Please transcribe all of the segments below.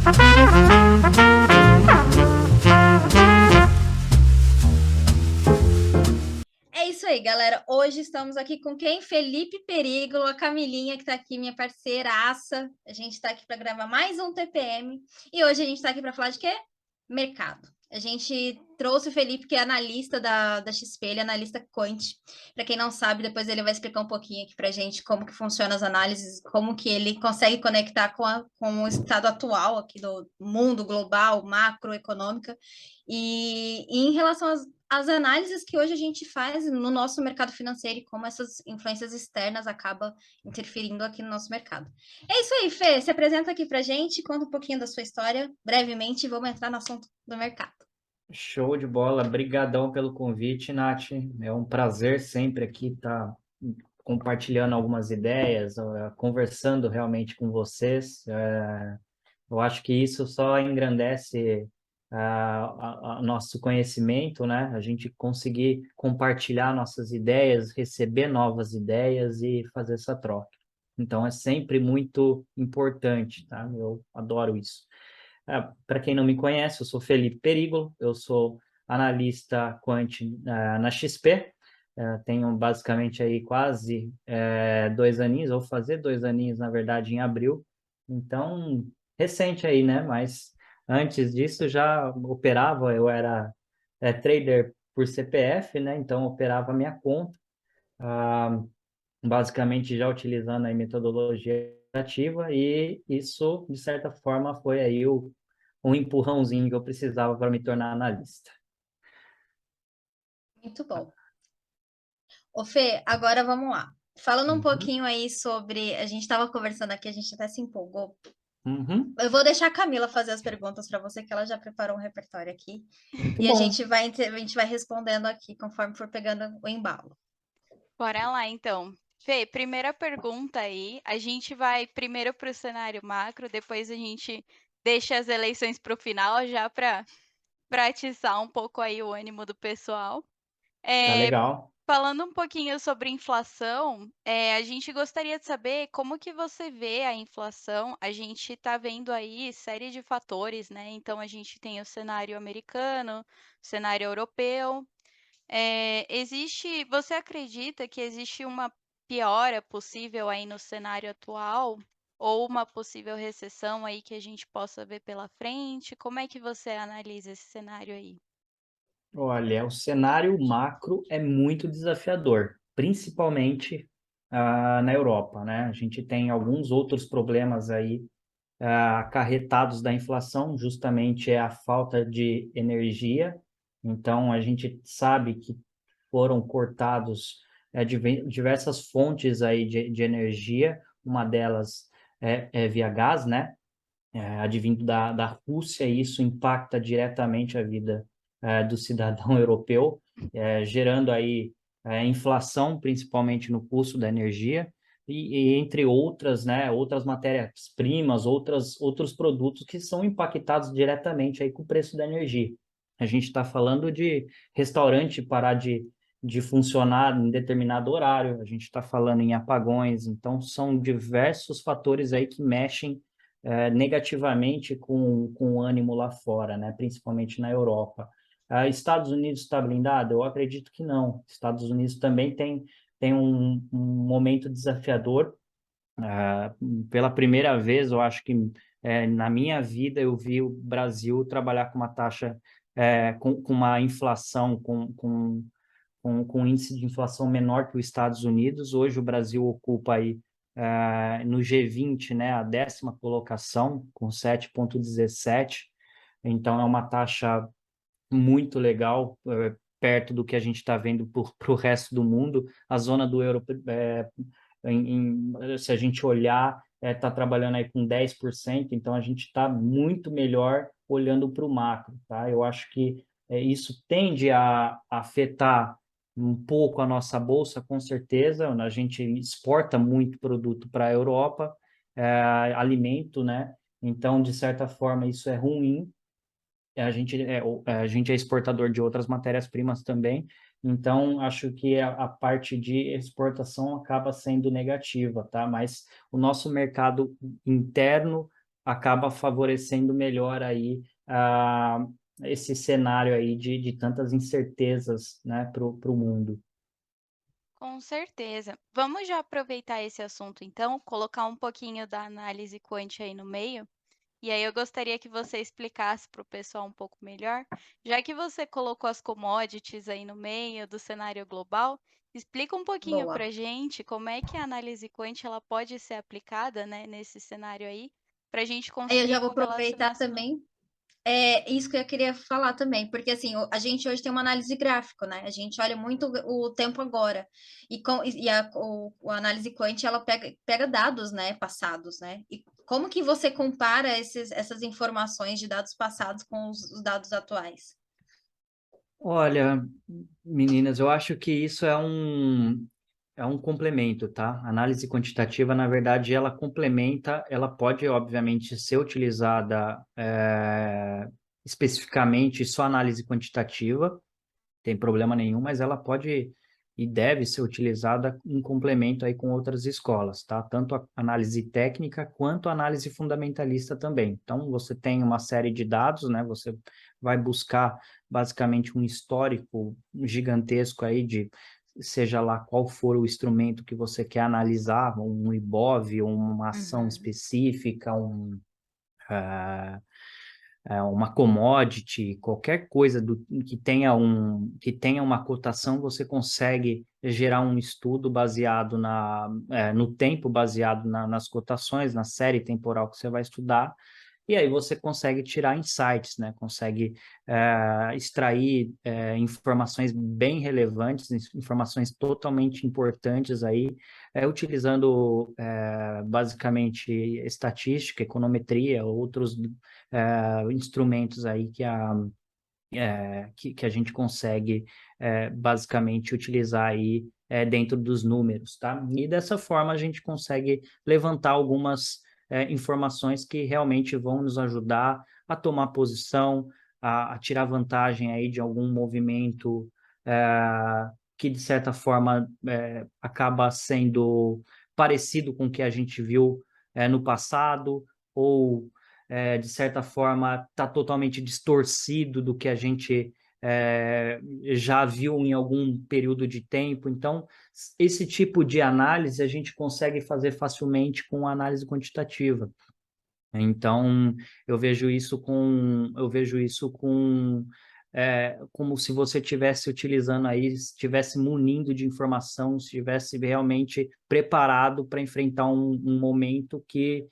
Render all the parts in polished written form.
É isso aí, galera. Hoje estamos aqui com quem? Felipe Perígolo, a Camilinha, que está aqui, minha parceiraça. A gente está aqui para gravar mais um TPM. E hoje a gente está aqui para falar de quê? Mercado. A gente trouxe o Felipe, que é analista da XP, ele é analista Quant. Para quem não sabe, depois ele vai explicar um pouquinho aqui para a gente como que funcionam as análises, como que ele consegue conectar com o estado atual aqui do mundo global, macroeconômica. E em relação às análises que hoje a gente faz no nosso mercado financeiro e como essas influências externas acabam interferindo aqui no nosso mercado. É isso aí, Fê. Se apresenta aqui para a gente, conta um pouquinho da sua história, brevemente, e vamos entrar no assunto do mercado. Show de bola, brigadão pelo convite, Nath. É um prazer sempre aqui estar compartilhando algumas ideias, conversando realmente com vocês. Eu acho que isso só engrandece nosso conhecimento, né? A gente conseguir compartilhar nossas ideias, receber novas ideias e fazer essa troca. Então, é sempre muito importante, tá? Eu adoro isso. Para quem não me conhece, eu sou Felipe Perígolo, eu sou analista quant na XP, tenho basicamente aí quase 2 aninhos, vou fazer 2 aninhos, na verdade, em abril, então, recente aí, né? Mas antes disso já operava, eu era trader por CPF, né? Então, operava a minha conta, ah, basicamente já utilizando a metodologia ativa, e isso, de certa forma, foi aí um empurrãozinho que eu precisava para me tornar analista. Muito bom. Ô, Fê, agora vamos lá. Falando um Uhum. pouquinho aí sobre. A gente estava conversando aqui, a gente até se empolgou. Uhum. Eu vou deixar a Camila fazer as perguntas para você, que ela já preparou um repertório aqui. Muito E a bom. gente vai respondendo aqui conforme for pegando o embalo. Bora lá, então. Fê, primeira pergunta aí. A gente vai primeiro para o cenário macro, depois a gente deixa as eleições para o final, já para atiçar um pouco aí o ânimo do pessoal. Tá É, legal. falando um pouquinho sobre inflação, a gente gostaria de saber como que você vê a inflação. A gente está vendo aí série de fatores, né? Então, a gente tem o cenário americano, o cenário europeu. Você acredita que existe uma piora possível aí no cenário atual? Ou uma possível recessão aí que a gente possa ver pela frente? Como é que você analisa esse cenário aí? Olha, o cenário macro é muito desafiador, principalmente na Europa, né? A gente tem alguns outros problemas aí acarretados da inflação, justamente é a falta de energia. Então, a gente sabe que foram cortados diversas fontes aí de energia, uma delas é via gás, né? Advindo da Rússia, e isso impacta diretamente a vida do cidadão europeu, gerando aí inflação, principalmente no custo da energia, e entre outras, né, outras matérias-primas, outros produtos que são impactados diretamente aí com o preço da energia. A gente está falando de restaurante parar de funcionar em determinado horário, a gente está falando em apagões, então são diversos fatores aí que mexem negativamente com o ânimo lá fora, né? Principalmente na Europa. Estados Unidos está blindado? Eu acredito que não. Estados Unidos também tem um momento desafiador. Pela primeira vez, eu acho que na minha vida eu vi o Brasil trabalhar com uma taxa, com uma inflação, com um índice de inflação menor que os Estados Unidos. Hoje o Brasil ocupa aí no G20, né, a 10ª colocação, com 7,17. Então é uma taxa muito legal, perto do que a gente está vendo para o resto do mundo. A zona do euro, se a gente olhar, está trabalhando aí com 10%, então a gente está muito melhor olhando para o macro, tá? Eu acho que isso tende a afetar um pouco a nossa bolsa, com certeza. A gente exporta muito produto para a Europa, alimento, né? Então, de certa forma, isso é ruim. A gente é exportador de outras matérias-primas também, então acho que a parte de exportação acaba sendo negativa, tá? Mas o nosso mercado interno acaba favorecendo melhor aí esse cenário aí de tantas incertezas, né, para o mundo. Com certeza. Vamos já aproveitar esse assunto, então, colocar um pouquinho da análise quant aí no meio. E aí eu gostaria que você explicasse para o pessoal um pouco melhor, já que você colocou as commodities aí no meio do cenário global, explica um pouquinho Boa. para a gente como é que a análise quant ela pode ser aplicada, né, nesse cenário aí, para a gente Aí eu conseguir já vou aproveitar correlacionar. também. É isso que eu queria falar também, porque assim, a gente hoje tem uma análise gráfica, né? A gente olha muito o tempo agora. E a análise quant, ela pega dados, né, passados, né? E como que você compara essas informações de dados passados com os dados atuais? Olha, meninas, eu acho que isso é um complemento, tá? A análise quantitativa, na verdade, ela complementa, ela pode, obviamente, ser utilizada especificamente só análise quantitativa, tem problema nenhum, mas ela pode e deve ser utilizada em complemento aí com outras escolas, tá? Tanto a análise técnica quanto a análise fundamentalista também. Então, você tem uma série de dados, né? Você vai buscar basicamente um histórico gigantesco aí de seja lá qual for o instrumento que você quer analisar, um IBOV, uma ação Uhum. específica, uma commodity, qualquer coisa que tenha uma cotação, você consegue gerar um estudo baseado no tempo, baseado nas cotações, na série temporal que você vai estudar, e aí você consegue tirar insights, né? Consegue extrair informações bem relevantes, informações totalmente importantes aí, utilizando basicamente estatística, econometria, outros instrumentos aí que a gente consegue basicamente utilizar aí dentro dos números, tá? E dessa forma a gente consegue levantar algumas informações que realmente vão nos ajudar a tomar posição, a tirar vantagem aí de algum movimento que de certa forma acaba sendo parecido com o que a gente viu no passado, ou de certa forma, está totalmente distorcido do que a gente já viu em algum período de tempo. Então, esse tipo de análise a gente consegue fazer facilmente com a análise quantitativa. Então, eu vejo isso como se você estivesse utilizando aí, estivesse munindo de informação, estivesse realmente preparado para enfrentar um momento que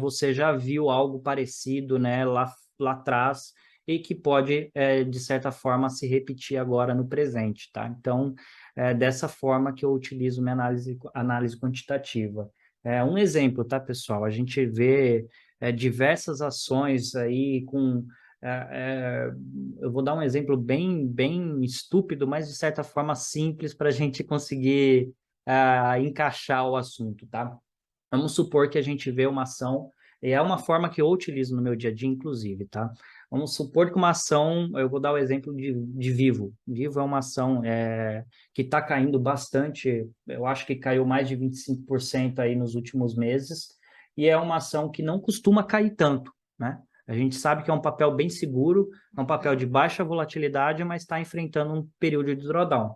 você já viu algo parecido, né, lá atrás, e que pode, de certa forma, se repetir agora no presente, tá? Então, dessa forma que eu utilizo minha análise quantitativa. Um exemplo, tá, pessoal? A gente vê diversas ações aí eu vou dar um exemplo bem estúpido, mas de certa forma simples para a gente conseguir encaixar o assunto, tá? Vamos supor que a gente vê uma ação, e é uma forma que eu utilizo no meu dia a dia, inclusive, tá? Vamos supor que uma ação, eu vou dar o exemplo de Vivo. Vivo é uma ação que está caindo bastante, eu acho que caiu mais de 25% aí nos últimos meses, e é uma ação que não costuma cair tanto, né? A gente sabe que é um papel bem seguro, é um papel de baixa volatilidade, mas está enfrentando um período de drawdown.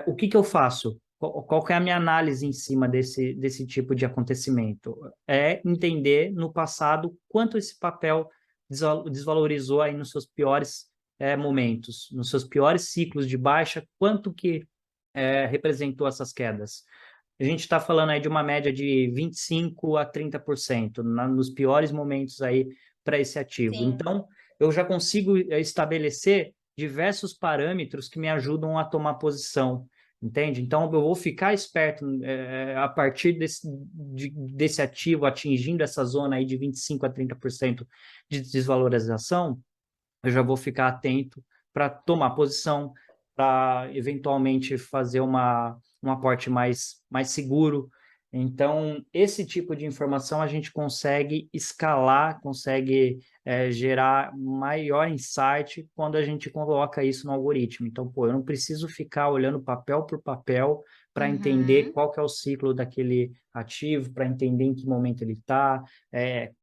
O que eu faço? Qual que é a minha análise em cima desse tipo de acontecimento? É entender no passado quanto esse papel desvalorizou aí nos seus piores momentos, nos seus piores ciclos de baixa, quanto que representou essas quedas. A gente está falando aí de uma média de 25% a 30% nos piores momentos aí para esse ativo. Sim. Então, eu já consigo estabelecer diversos parâmetros que me ajudam a tomar posição, entende? Então, eu vou ficar esperto a partir desse ativo atingindo essa zona aí de 25% a 30% de desvalorização, eu já vou ficar atento para tomar posição, para eventualmente fazer um aporte mais seguro. Então, esse tipo de informação a gente consegue escalar, consegue gerar maior insight quando a gente coloca isso no algoritmo. Então, pô, eu não preciso ficar olhando papel por papel para entender Uhum. qual que é o ciclo daquele ativo, para entender em que momento ele está,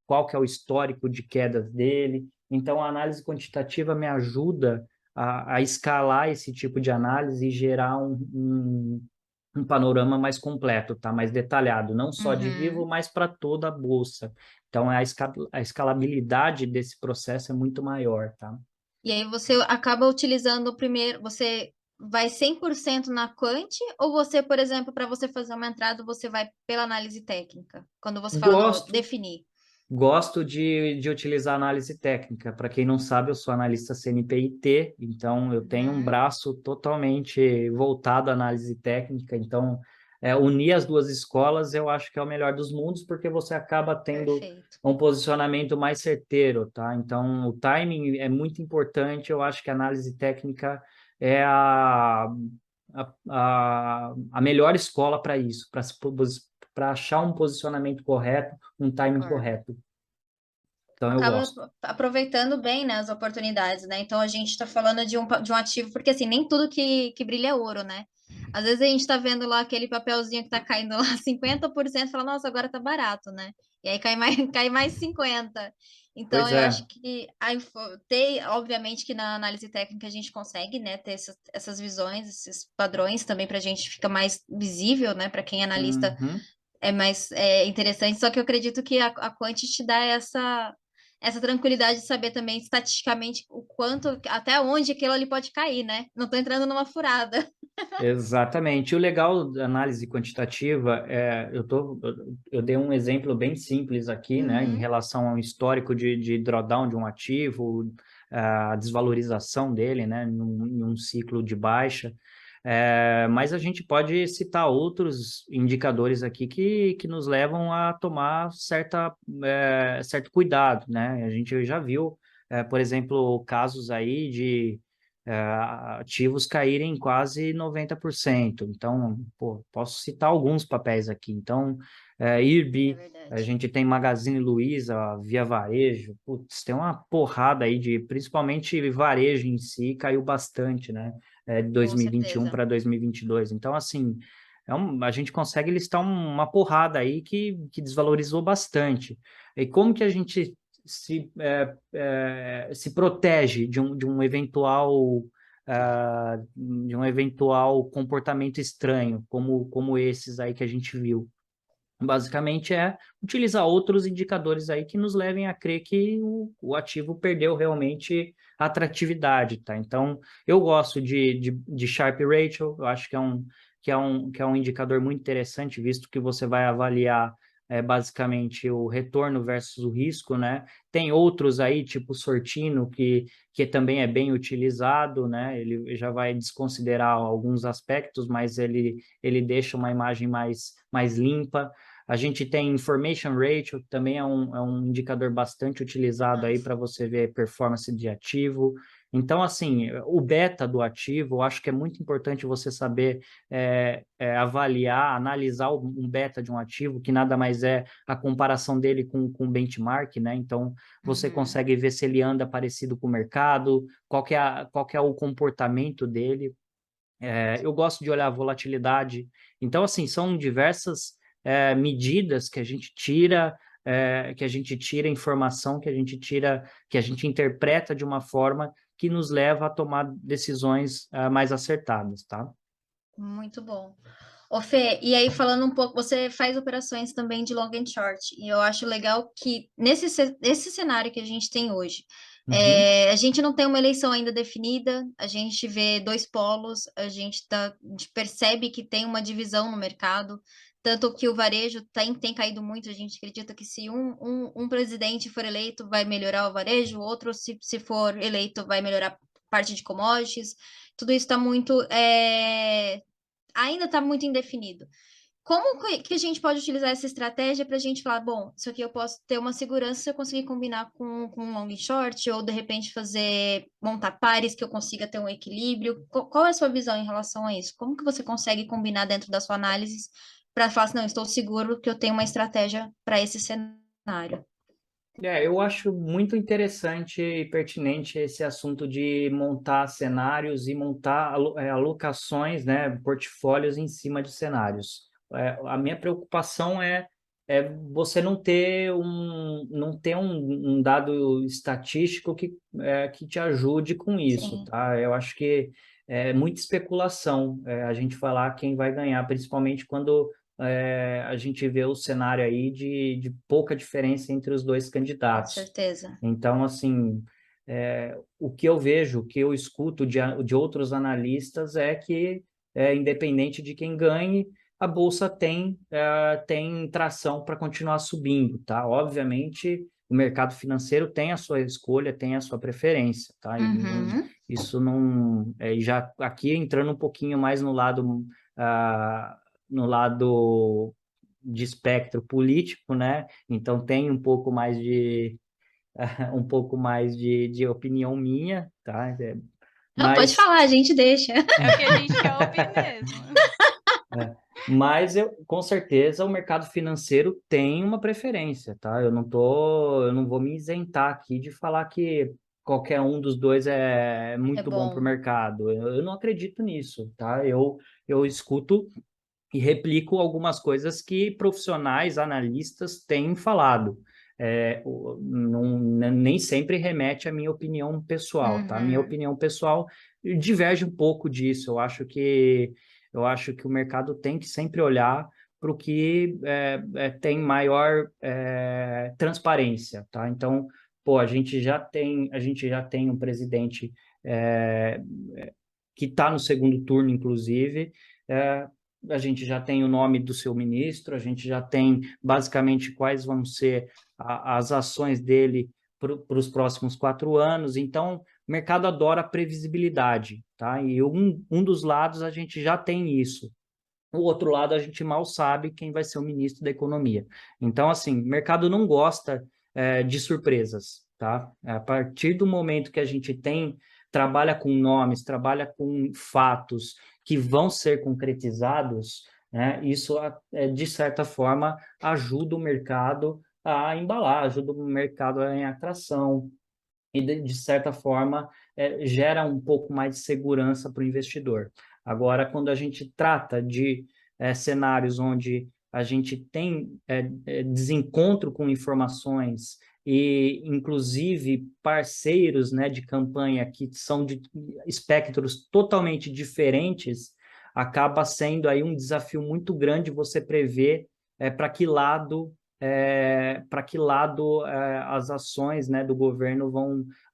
qual que é o histórico de quedas dele. Então, a análise quantitativa me ajuda a escalar esse tipo de análise e gerar um panorama mais completo, tá? Mais detalhado, não só de vivo, Uhum. mas para toda a bolsa. Então, a escalabilidade desse processo é muito maior, tá? E aí você acaba utilizando o primeiro, você vai 100% na quant, ou você, por exemplo, para você fazer uma entrada, você vai pela análise técnica? Quando você fala no Gosto, definir. Gosto de utilizar análise técnica. Para quem não sabe, eu sou analista CNPIT, então eu tenho um Uhum. braço totalmente voltado à análise técnica. Então, unir as duas escolas eu acho que é o melhor dos mundos, porque você acaba tendo Perfeito. um posicionamento mais certeiro, tá? Então, o timing é muito importante. Eu acho que a análise técnica é a melhor escola para isso, para achar um posicionamento correto, um timing Concordo. correto. Então eu Acaba gosto. aproveitando bem, né, as oportunidades, né? Então a gente está falando de um ativo, porque assim, nem tudo que brilha é ouro, né? Às vezes a gente está vendo lá aquele papelzinho que está caindo lá 50%, fala, nossa, agora tá barato, né? E aí cai mais, cai mais 50%. Então Pois eu é. acho que tem, obviamente, que na análise técnica a gente consegue, né, ter essas visões, esses padrões também para a gente fica mais visível, né? Para quem é analista Uhum. é mais interessante, só que eu acredito que a Quant te dá essa tranquilidade de saber também estatisticamente o quanto, até onde aquilo ali pode cair, né? Não tô entrando numa furada. Exatamente. E o legal da análise quantitativa eu dei um exemplo bem simples aqui, né, em Uhum, relação ao histórico de drawdown de um ativo, a desvalorização dele, né, em um ciclo de baixa. Mas a gente pode citar outros indicadores aqui que nos levam a tomar certo cuidado, né? A gente já viu, por exemplo, casos aí de ativos caírem quase 90%. Então, pô, posso citar alguns papéis aqui. Então, é IRB, a verdade. gente tem Magazine Luiza, Via Varejo, putz, tem uma porrada aí principalmente varejo em si, caiu bastante, né? De Com 2021 certeza. para 2022. Então, assim, a gente consegue listar uma porrada aí que desvalorizou bastante. E como que a gente se protege de um eventual comportamento estranho, como esses aí que a gente viu? Basicamente é utilizar outros indicadores aí que nos levem a crer que o ativo perdeu realmente a atratividade, tá? Então, eu gosto de Sharpe Ratio, eu acho que é um indicador muito interessante, visto que você vai avaliar basicamente o retorno versus o risco, né? Tem outros aí, tipo Sortino, que também é bem utilizado, né? Ele já vai desconsiderar alguns aspectos, mas ele deixa uma imagem mais limpa. A gente tem Information Ratio, que também é um indicador bastante utilizado aí Nossa. para você ver performance de ativo. Então, assim, o beta do ativo, eu acho que é muito importante você saber avaliar, analisar um beta de um ativo, que nada mais é a comparação dele com o benchmark, né? Então, você Uhum. consegue ver se ele anda parecido com o mercado, qual que é o comportamento dele. Eu gosto de olhar a volatilidade. Então, assim, são diversas medidas que a gente tira informação, que a gente interpreta de uma forma que nos leva a tomar decisões mais acertadas, tá? Muito bom. Ô, Fê, e aí falando um pouco, você faz operações também de long and short, e eu acho legal que nesse cenário que a gente tem hoje, Uhum. a gente não tem uma eleição ainda definida, a gente vê dois polos, a gente percebe que tem uma divisão no mercado, tanto que o varejo tem caído muito, a gente acredita que se um presidente for eleito, vai melhorar o varejo, o outro, se for eleito, vai melhorar a parte de commodities, tudo isso está muito ainda está muito indefinido. Como que a gente pode utilizar essa estratégia para a gente falar, bom, isso aqui eu posso ter uma segurança se eu conseguir combinar com um long e short, ou de repente montar pares que eu consiga ter um equilíbrio? Qual é a sua visão em relação a isso? Como que você consegue combinar dentro da sua análise para falar assim, não, estou seguro que eu tenho uma estratégia para esse cenário? Eu acho muito interessante e pertinente esse assunto de montar cenários e montar alocações, né, portfólios em cima de cenários. A minha preocupação é você não ter um dado estatístico que te ajude com isso, Sim, tá? Eu acho que é muita especulação a gente falar quem vai ganhar, principalmente quando a gente vê o cenário aí de pouca diferença entre os dois com candidatos. certeza. Então, assim, o que eu vejo, o que eu escuto de outros analistas é que, independente de quem ganhe, a bolsa tem tração para continuar subindo, tá? Obviamente, o mercado financeiro tem a sua escolha, tem a sua preferência, tá? Uhum. Isso não, já aqui entrando um pouquinho mais ah, no lado de espectro político, né? Então tem um pouco mais de opinião minha, tá? Não, pode Mas falar, a gente deixa. É o que a gente quer ouvir mesmo. É, mas com certeza o mercado financeiro tem uma preferência, tá? Eu não vou me isentar aqui de falar que qualquer um dos dois é É muito bom para o bom. mercado. Eu não acredito nisso, tá? Eu escuto e replico algumas coisas que profissionais, analistas têm falado. Nem sempre remete à minha opinião pessoal, tá? Minha Uhum. opinião pessoal diverge um pouco disso. Eu acho que o mercado tem que sempre olhar para o que tem maior transparência, tá? Então, pô, a gente já tem um presidente é, que está no segundo turno, inclusive. é, a gente já tem o nome do seu ministro, a gente já tem basicamente quais vão ser as ações dele para os próximos 4 anos. Então, o mercado adora previsibilidade, tá? E um dos lados a gente já tem isso. O outro lado, a gente mal sabe quem vai ser o ministro da Economia. Então, assim, o mercado não gosta de surpresas, tá? A partir do momento que a gente trabalha com nomes, trabalha com fatos que vão ser concretizados, né? Isso, de certa forma, ajuda o mercado a embalar, ajuda o mercado em atração, e, de certa forma, gera um pouco mais de segurança para o investidor. Agora, quando a gente trata de cenários onde a gente tem desencontro com informações e, inclusive, parceiros, né, de campanha que são de espectros totalmente diferentes, acaba sendo aí um desafio muito grande você prever para que lado as ações, né, do governo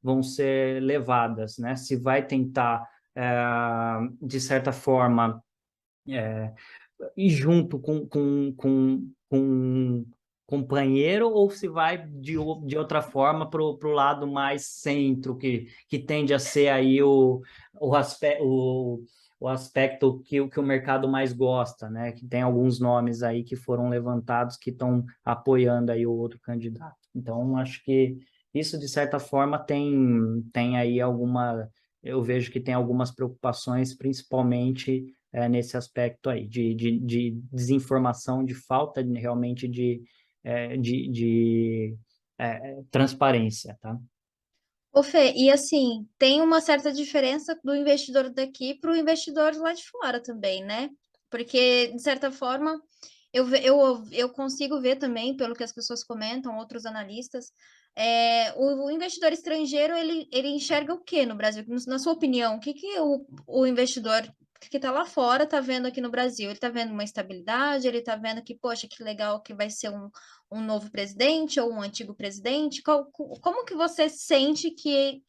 vão ser levadas, né? Se vai tentar, de certa forma, ir junto com um companheiro, ou se vai de outra forma para o lado mais centro, que tende a ser aí o aspecto que o mercado mais gosta, né? Que tem alguns nomes aí que foram levantados que estão apoiando aí o outro candidato. Então, acho que isso, de certa forma, tem aí eu vejo que tem algumas preocupações, principalmente nesse aspecto aí, de desinformação, de falta realmente de transparência, tá? Ô, Fê, e assim, tem uma certa diferença do investidor daqui para o investidor lá de fora também, né? Porque, de certa forma, eu consigo ver também, pelo que as pessoas comentam, outros analistas, o investidor estrangeiro, ele enxerga o que no Brasil? Na sua opinião, o que o investidor que está lá fora está vendo aqui no Brasil? Ele está vendo uma estabilidade, ele está vendo que, poxa, que legal que vai ser um novo presidente ou um antigo presidente? Como que você sente que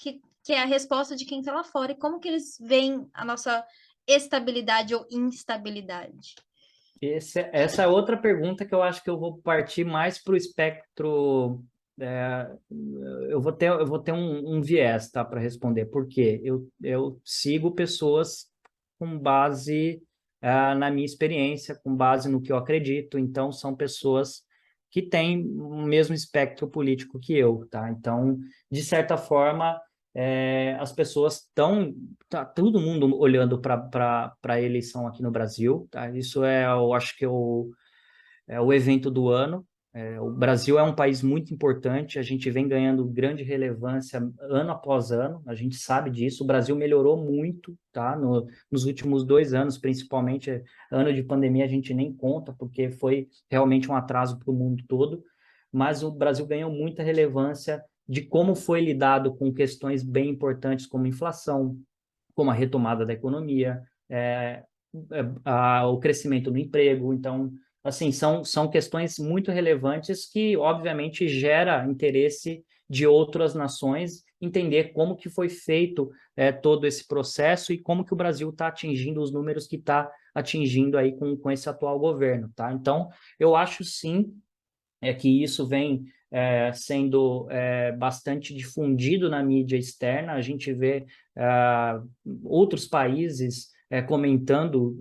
é a resposta de quem está lá fora e como que eles veem a nossa estabilidade ou instabilidade? Essa é outra pergunta que eu acho que eu vou partir mais para o espectro. é, eu vou ter um viés, tá, para responder. Por quê? Eu sigo pessoas com base na minha experiência, com base no que eu acredito. Então, são pessoas que têm o mesmo espectro político que eu, tá? Então, de certa forma, as pessoas tá todo mundo olhando para a eleição aqui no Brasil, tá? Isso eu acho que é o evento do ano. O Brasil é um país muito importante, a gente vem ganhando grande relevância ano após ano, a gente sabe disso. O Brasil melhorou muito, tá? Nos últimos 2 anos, principalmente, ano de pandemia, a gente nem conta, porque foi realmente um atraso para o mundo todo, mas o Brasil ganhou muita relevância de como foi lidado com questões bem importantes como inflação, como a retomada da economia, o crescimento do emprego. Então, assim, são questões muito relevantes que, obviamente, gera interesse de outras nações entender como que foi feito todo esse processo e como que o Brasil está atingindo os números que está atingindo aí com esse atual governo, tá? Então, eu acho sim que isso vem sendo bastante difundido na mídia externa. A gente vê outros países comentando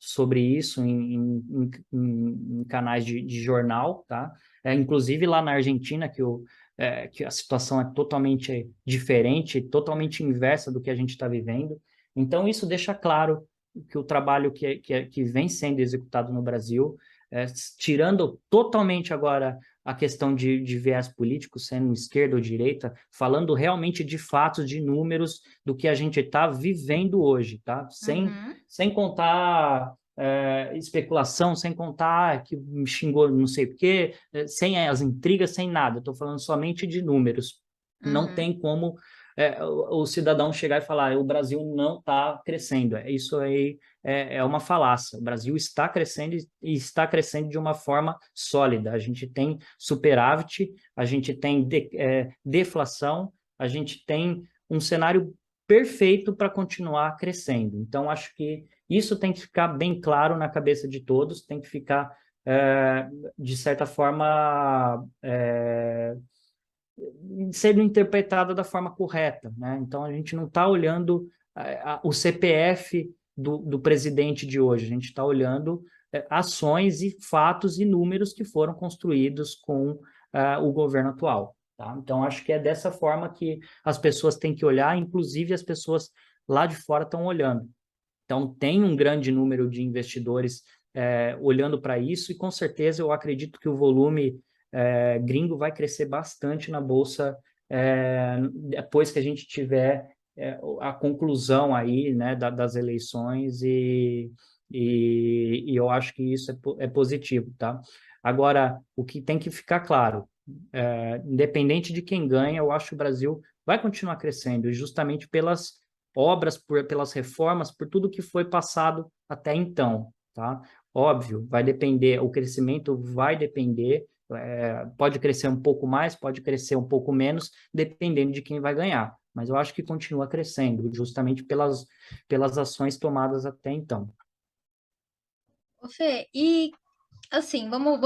sobre isso em canais de jornal, tá? Inclusive lá na Argentina, que a situação é totalmente diferente, totalmente inversa do que a gente está vivendo. Então, isso deixa claro que o trabalho que vem sendo executado no Brasil, tirando totalmente agora a questão de viés político, sendo esquerda ou direita, falando realmente de fatos, de números do que a gente está vivendo hoje, tá? Sem contar especulação, sem contar que me xingou não sei o quê, sem as intrigas, sem nada. Estou falando somente de números. Não tem como o cidadão chegar e falar: o Brasil não está crescendo. Isso aí é uma falácia. O Brasil está crescendo e está crescendo de uma forma sólida. A gente tem superávit, a gente tem deflação, a gente tem um cenário perfeito para continuar crescendo. Então, acho que isso tem que ficar bem claro na cabeça de todos, tem que ficar, de certa forma, sendo interpretada da forma correta, né? Então, a gente não está olhando o CPF do presidente de hoje, a gente está olhando ações e fatos e números que foram construídos com o governo atual, tá? Então, acho que é dessa forma que as pessoas têm que olhar, inclusive as pessoas lá de fora estão olhando. Então, tem um grande número de investidores olhando para isso, e com certeza eu acredito que o volume gringo vai crescer bastante na Bolsa depois que a gente tiver a conclusão aí, né, das eleições, e eu acho que isso é positivo, tá? Agora, o que tem que ficar claro, independente de quem ganha, eu acho que o Brasil vai continuar crescendo, justamente pelas obras, pelas reformas, por tudo que foi passado até então, tá? Óbvio, vai depender, o crescimento vai depender, pode crescer um pouco mais, pode crescer um pouco menos, dependendo de quem vai ganhar. Mas eu acho que continua crescendo, justamente pelas ações tomadas até então. Fê, e assim, vamos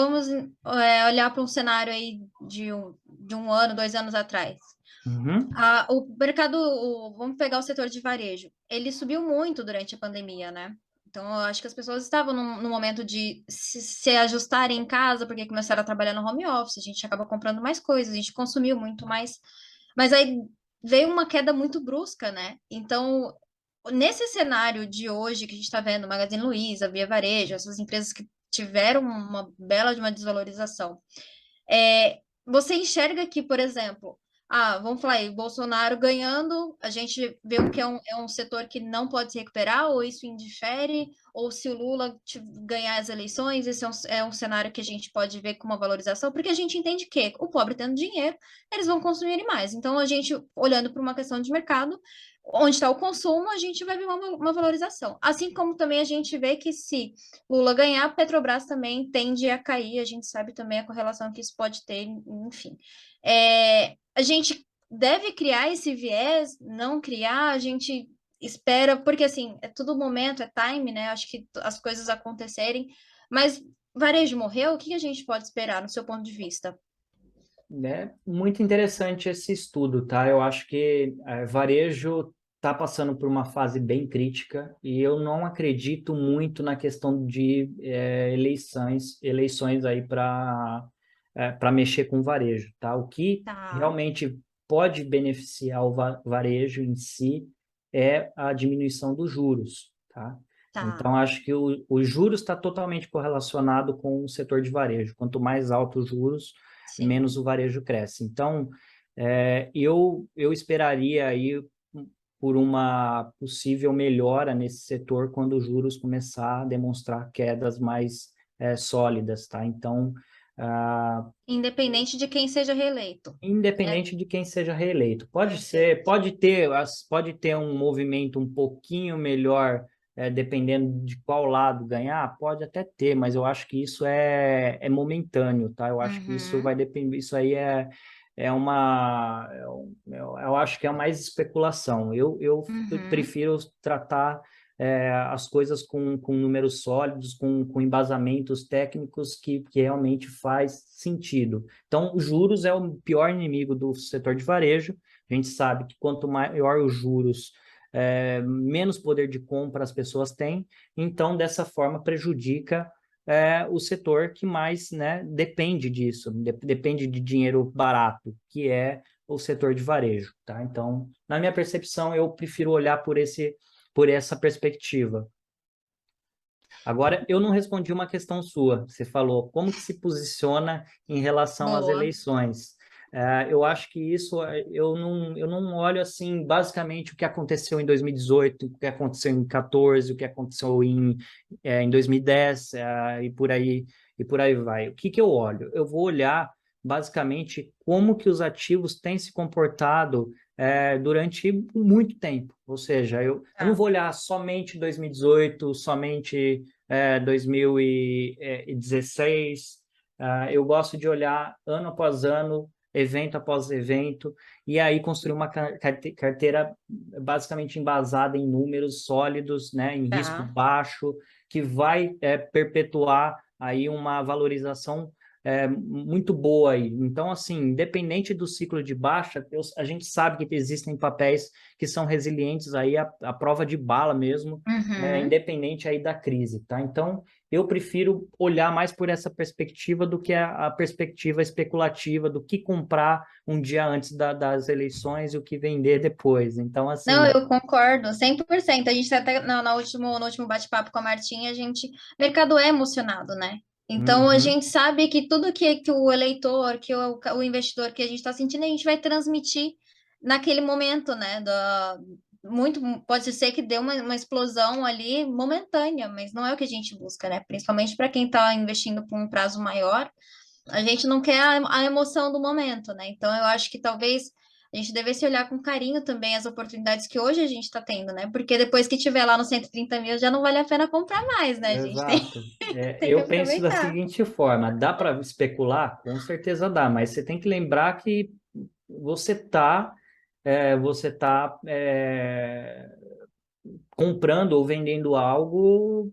olhar para um cenário aí de um ano, 2 anos atrás. Uhum. O mercado, vamos pegar o setor de varejo, ele subiu muito durante a pandemia, né? Então, eu acho que as pessoas estavam no momento de se ajustarem em casa, porque começaram a trabalhar no home office, a gente acaba comprando mais coisas, a gente consumiu muito mais. Mas aí veio uma queda muito brusca, né? Então, nesse cenário de hoje que a gente está vendo, Magazine Luiza, Via Varejo, essas empresas que tiveram uma bela de uma desvalorização, você enxerga que, por exemplo, vamos falar aí, Bolsonaro ganhando, a gente vê que é um setor que não pode se recuperar, ou isso indifere, ou se o Lula ganhar as eleições, esse é um cenário que a gente pode ver com uma valorização, porque a gente entende que o pobre tendo dinheiro, eles vão consumir mais. Então, a gente, olhando para uma questão de mercado, onde está o consumo, a gente vai ver uma valorização. Assim como também a gente vê que se Lula ganhar, a Petrobras também tende a cair, a gente sabe também a correlação que isso pode ter, enfim. A gente deve criar esse viés, não criar, a gente espera, porque assim, é tudo momento, é time, né? Acho que as coisas acontecerem, mas varejo morreu, o que a gente pode esperar no seu ponto de vista? É muito interessante esse estudo, tá? Eu acho que varejo está passando por uma fase bem crítica, e eu não acredito muito na questão de eleições aí para mexer com varejo, tá? O que Tá. realmente pode beneficiar o varejo em si é a diminuição dos juros, tá? Tá. Então, acho que o juros está totalmente correlacionado com o setor de varejo. Quanto mais altos os juros, Sim. menos o varejo cresce. Então, eu esperaria aí por uma possível melhora nesse setor quando os juros começar a demonstrar quedas mais sólidas, tá? Então, ah, Independente de quem seja reeleito. É, independente de quem seja reeleito. Pode ser, perfeito. pode ter um movimento um pouquinho melhor, dependendo de qual lado ganhar, pode até ter, mas eu acho que isso é momentâneo, tá? Eu acho que isso vai Uhum, depender, isso aí é uma, eu acho que é mais especulação. Eu uhum. prefiro tratar as coisas com números sólidos, com embasamentos técnicos que realmente faz sentido. Então, os juros é o pior inimigo do setor de varejo. A gente sabe que quanto maior os juros, menos poder de compra as pessoas têm. Então, dessa forma, prejudica o setor que mais, né, depende disso, depende de dinheiro barato, que é o setor de varejo, tá? Então, na minha percepção, eu prefiro olhar por essa perspectiva. Agora, eu não respondi uma questão sua. Você falou como que se posiciona em relação às Boa. eleições. Eu acho que isso, eu não olho assim, basicamente, o que aconteceu em 2018, o que aconteceu em 14, o que aconteceu em 2010, e por aí vai. O que que eu olho? Eu vou olhar, basicamente, como que os ativos têm se comportado durante muito tempo. Ou seja, eu não Tá. vou olhar somente 2018, somente 2016. Eu gosto de olhar ano após ano, evento após evento, e aí construir uma carteira basicamente embasada em números sólidos, né, em risco Tá. baixo, que vai perpetuar aí uma valorização muito boa aí. Então, assim, independente do ciclo de baixa, a gente sabe que existem papéis que são resilientes aí à prova de bala mesmo, Uhum. independente aí da crise, tá? Então, eu prefiro olhar mais por essa perspectiva do que a perspectiva especulativa do que comprar um dia antes das eleições e o que vender depois. Então, Não, assim, eu concordo, 100%. A gente tá até no último bate-papo com a Martinha, mercado é emocionado, né? Então a uhum, gente sabe que tudo que o eleitor, o investidor que a gente está sentindo, a gente vai transmitir naquele momento, né? Muito, pode ser que dê uma explosão ali momentânea, mas não é o que a gente busca, né? Principalmente para quem está investindo por um prazo maior, a gente não quer a emoção do momento, né? Então eu acho que talvez a gente devesse olhar com carinho também as oportunidades que hoje a gente está tendo, né? Porque depois que tiver lá no 130 mil, já não vale a pena comprar mais, né? A gente tem, exato. tem que Eu penso da aproveitar. seguinte forma: dá para especular? Com certeza dá, mas você tem que lembrar que você está você tá comprando ou vendendo algo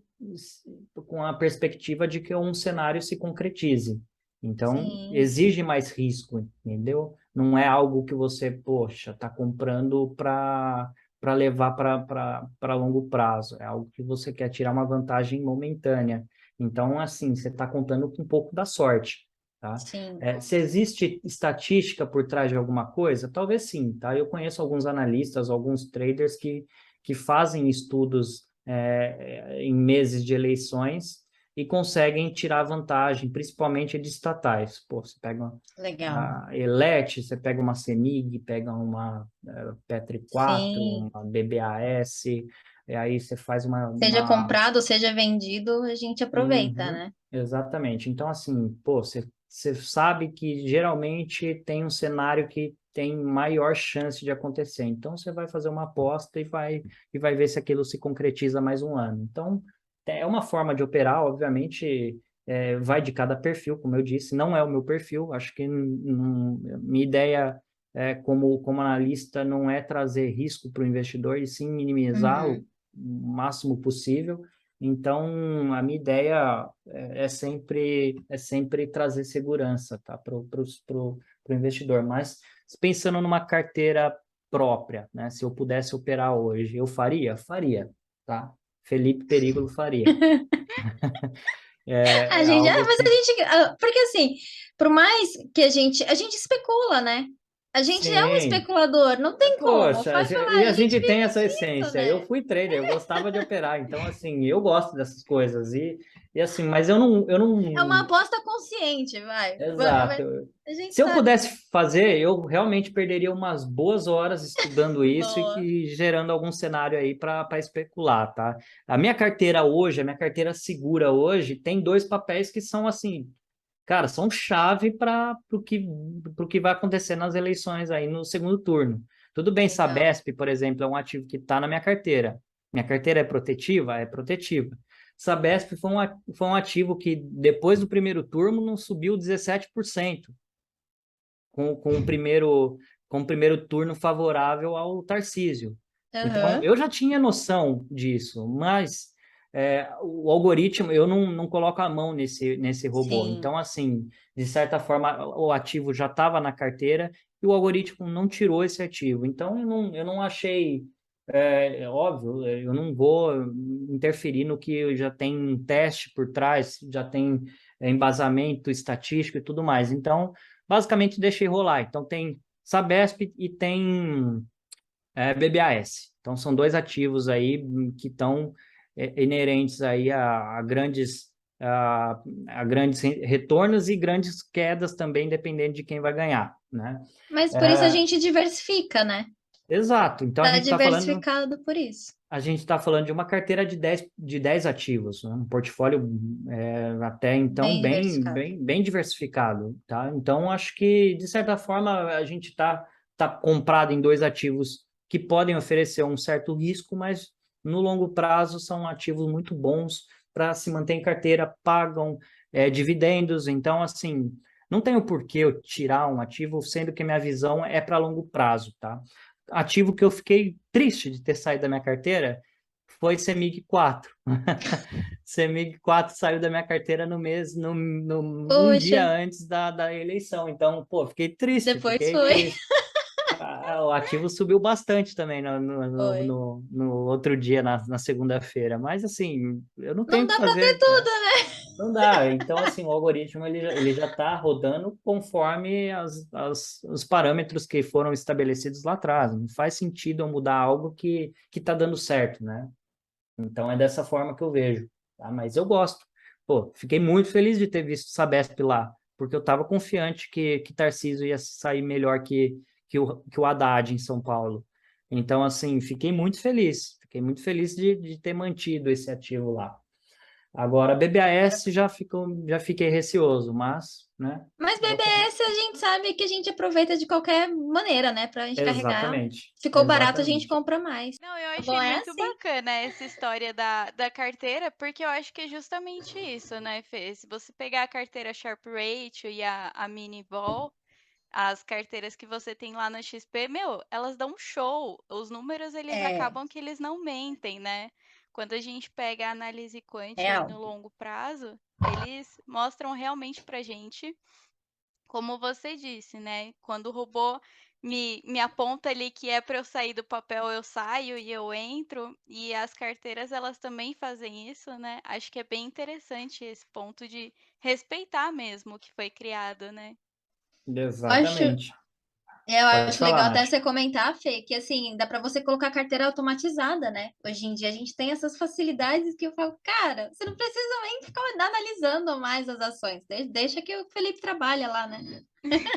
com a perspectiva de que um cenário se concretize. Então, Sim, exige mais risco, entendeu? Não é algo que você, poxa, está comprando para levar para longo prazo. É algo que você quer tirar uma vantagem momentânea. Então, assim, você está contando com um pouco da sorte, tá? sim. Se existe estatística por trás de alguma coisa, talvez sim, tá? Eu conheço alguns analistas, alguns traders que fazem estudos em meses de eleições e conseguem tirar vantagem, principalmente de estatais. Pô, você pega Legal. a Elet, você pega uma CEMIG, pega uma Petri 4, Sim. uma BBAS, e aí você faz Seja comprado, seja vendido, a gente aproveita, Uhum, né? exatamente. Então, assim, pô, você sabe que geralmente tem um cenário que tem maior chance de acontecer. Então, você vai fazer uma aposta e vai ver se aquilo se concretiza mais um ano. Então, é uma forma de operar, obviamente, vai de cada perfil, como eu disse, não é o meu perfil. Acho que minha ideia como analista não é trazer risco para o investidor, e sim minimizar o Uhum. máximo possível. Então, a minha ideia é sempre trazer segurança, tá, para o investidor. Mas pensando numa carteira própria, né? Se eu pudesse operar hoje, eu faria? Faria, tá? Felipe Perígolo faria. A É gente, algo mas que porque assim, por mais que a gente especula, né? A gente é um Sim. especulador, não tem como. Poxa, Vai falar, e a a gente gente tem vive essa disso, essência. Eu né? fui trader, eu gostava de operar, então assim, eu gosto dessas coisas e assim, mas eu não, É uma aposta consciente, vai. exato. A gente Se eu sabe. pudesse fazer, eu realmente perderia umas boas horas estudando isso Boa. e gerando algum cenário aí para especular, tá? A minha carteira hoje, a minha carteira segura hoje, tem dois papéis que são assim, cara, são chave para o que vai acontecer nas eleições aí no segundo turno. Tudo bem, Legal. Sabesp, por exemplo, é um ativo que está na minha carteira. Minha carteira é protetiva? É protetiva. Sabesp foi um ativo que, depois do primeiro turno, não subiu 17%, com o primeiro turno favorável ao Tarcísio. Então, Aham. eu já tinha noção disso, mas o algoritmo, eu não coloco a mão nesse robô. Sim. Então, assim, de certa forma, o ativo já estava na carteira e o algoritmo não tirou esse ativo. Então, eu não achei. Óbvio, eu não vou interferir no que já tem um teste por trás, já tem embasamento estatístico e tudo mais. Então, basicamente deixei rolar. Então tem Sabesp e tem BBAS. Então são dois ativos aí que estão inerentes aí a grandes retornos e grandes quedas também, dependendo de quem vai ganhar, né? Mas por isso a É, gente diversifica, né? exato. Então Tá diversificado por isso. a gente está falando de uma carteira de dez ativos, né? Um portfólio até então Bem diversificado. bem diversificado, tá? Então, acho que, de certa forma, a gente tá comprado em dois ativos que podem oferecer um certo risco, mas no longo prazo são ativos muito bons para se manter em carteira, pagam dividendos. Então, assim, não tem o porquê eu tirar um ativo, sendo que minha visão é para longo prazo, tá? Ativo que eu fiquei triste de ter saído da minha carteira foi CEMIG 4. CEMIG 4 saiu da minha carteira um Poxa, dia antes da eleição. Então, pô, fiquei triste, depois fiquei foi. triste. O ativo subiu bastante também Foi. no outro dia, na segunda-feira. Mas, assim, eu não tenho Não o que dá para ter fazer. tudo, né? Não dá. Então, assim, o algoritmo ele já está rodando conforme os parâmetros que foram estabelecidos lá atrás. Não faz sentido eu mudar algo que está dando certo, né? Então, é dessa forma que eu vejo, tá? Mas eu gosto. Pô, fiquei muito feliz de ter visto o Sabesp lá, porque eu estava confiante que Tarcísio ia sair melhor que o Haddad em São Paulo. Então, assim, fiquei muito feliz. Fiquei muito feliz de ter mantido esse ativo lá. Agora, BBAS já fiquei receoso, mas, né? Mas BBS a gente sabe que a gente aproveita de qualquer maneira, né? Pra gente carregar. Exatamente, Ficou barato, a gente exatamente. compra mais. Não, eu Tá achei bom, é muito assim. bacana essa história da carteira, porque eu acho que é justamente isso, né, Fê? Se você pegar a carteira Sharp Ratio e a Mini Vol, as carteiras que você tem lá na XP, meu, elas dão um show. Os números, eles É, acabam que eles não mentem, né? Quando a gente pega a análise quant aí real. no longo prazo, eles mostram realmente pra gente, como você disse, né? Quando o robô me aponta ali que é para eu sair do papel, eu saio e eu entro. E as carteiras, elas também fazem isso, né? Acho que é bem interessante esse ponto de respeitar mesmo o que foi criado, né? Eu acho, Exatamente. eu Pode acho falar, legal até Nath. você comentar, Fê, que assim, dá para você colocar carteira automatizada, né? Hoje em dia a gente tem essas facilidades que eu falo, cara, você não precisa nem ficar analisando mais as ações. Deixa que o Felipe trabalha lá, né?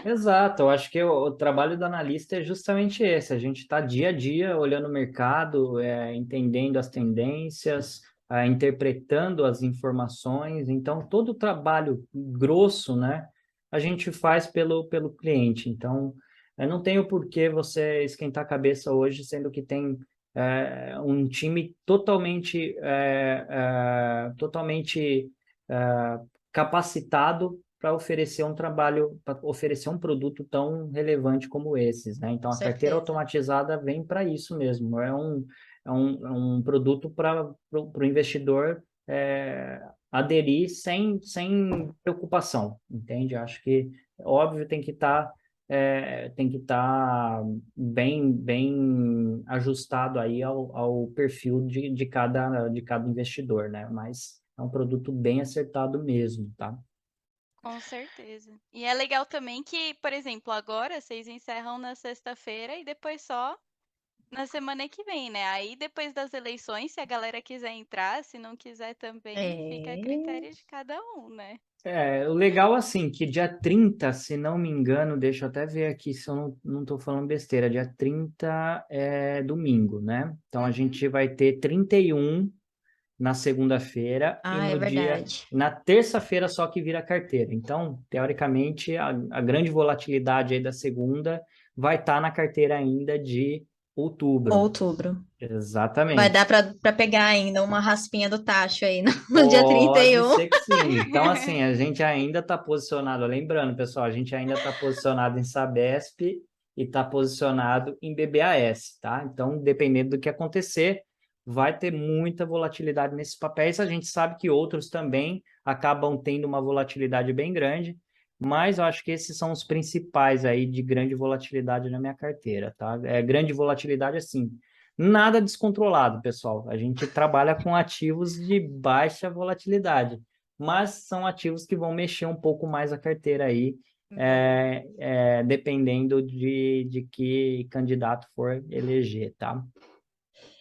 Exato, eu acho que o trabalho do analista é justamente esse, a gente está dia a dia olhando o mercado, entendendo as tendências, interpretando as informações, então todo o trabalho grosso, né, a gente faz pelo cliente, então não tem o porquê você esquentar a cabeça hoje, sendo que tem um time totalmente capacitado para oferecer um trabalho, para oferecer um produto tão relevante como esses, né? Então, Com a carteira certeza. automatizada vem para isso mesmo, é um produto para o investidor aderir sem preocupação, entende? Acho que, óbvio, tem que estar bem ajustado aí ao perfil de cada investidor, né? Mas é um produto bem acertado mesmo, tá? Com certeza. E é legal também que, por exemplo, agora vocês encerram na sexta-feira e depois só na semana que vem, né? Aí depois das eleições, se a galera quiser entrar, se não quiser também, fica a É. critério de cada um, né? O legal, assim, que dia 30, se não me engano, deixa eu até ver aqui se eu não estou falando besteira, dia 30 é domingo, né? Então a Uhum. gente vai ter 31 na segunda-feira e É no dia, verdade. na terça-feira só que vira carteira. Então, teoricamente, a grande volatilidade aí da segunda vai estar na carteira ainda de outubro. Outubro. Vai Exatamente. dar para pegar ainda uma raspinha do tacho aí no dia Pode 31. ser que sim. Então, assim, a gente ainda está posicionado, lembrando, pessoal, a gente ainda está posicionado em Sabesp e está posicionado em BBAS, tá? Então, dependendo do que acontecer, vai ter muita volatilidade nesses papéis. A gente sabe que outros também acabam tendo uma volatilidade bem grande, mas eu acho que esses são os principais aí de grande volatilidade na minha carteira, tá? Grande volatilidade, assim, nada descontrolado, pessoal. A gente trabalha com ativos de baixa volatilidade, mas são ativos que vão mexer um pouco mais a carteira aí, Boa. dependendo de que candidato for eleger, tá?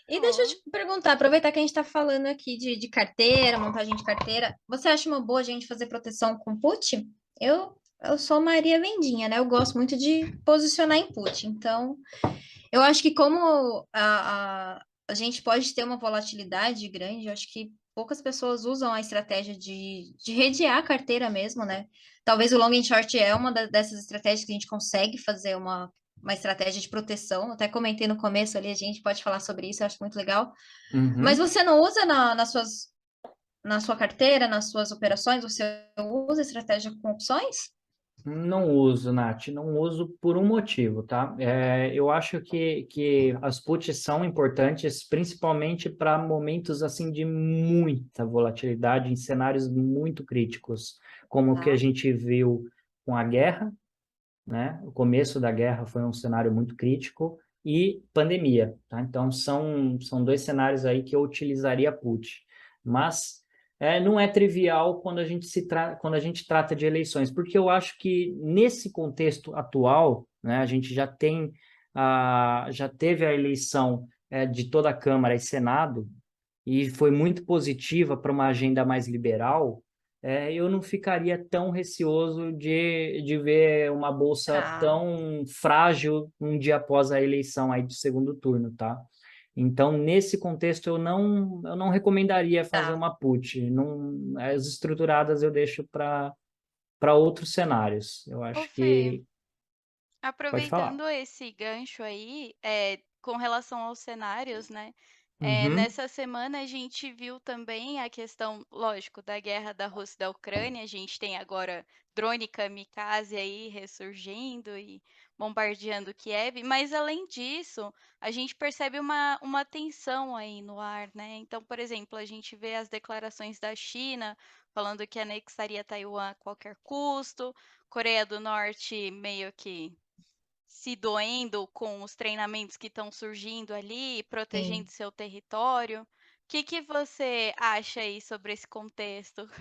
E deixa eu Ó, te perguntar, aproveitar que a gente está falando aqui de carteira, montagem de carteira, você acha uma boa a gente fazer proteção com put? Eu sou Maria Vendinha, né? Eu gosto muito de posicionar em put. Então, eu acho que como a gente pode ter uma volatilidade grande, eu acho que poucas pessoas usam a estratégia de redear a carteira mesmo, né? Talvez o long and short é uma dessas estratégias que a gente consegue fazer uma estratégia de proteção. Até comentei no começo ali, a gente pode falar sobre isso, eu acho muito legal. Mas Uhum. você não usa na sua carteira, nas suas operações, você usa estratégia com opções? Não uso, Nath, não uso por um motivo, tá? Eu acho que as puts são importantes, principalmente para momentos assim de muita volatilidade, em cenários muito críticos, como o que a Tá. gente viu com a guerra, né? O começo da guerra foi um cenário muito crítico e pandemia, tá? Então são dois cenários aí que eu utilizaria put, mas não é trivial quando quando a gente trata de eleições, porque eu acho que nesse contexto atual, né, a gente já teve a eleição de toda a Câmara e Senado e foi muito positiva para uma agenda mais liberal, eu não ficaria tão receoso de ver uma bolsa Tá, tão frágil um dia após a eleição aí do segundo turno, tá? Então, nesse contexto, eu não recomendaria fazer tá. uma put. Não, as estruturadas eu deixo para outros cenários. Eu ô acho Fê, que pode falar. aproveitando esse gancho aí, com relação aos cenários, né? Uhum, Nessa semana a gente viu também a questão, lógico, da guerra da Rússia e da Ucrânia. A gente tem agora drone kamikaze aí ressurgindo e bombardeando Kiev, mas além disso, a gente percebe uma tensão aí no ar, né? Então, por exemplo, a gente vê as declarações da China falando que anexaria Taiwan a qualquer custo, Coreia do Norte meio que se doendo com os treinamentos que estão surgindo ali, Sim. protegendo seu território. O que você acha aí sobre esse contexto? Você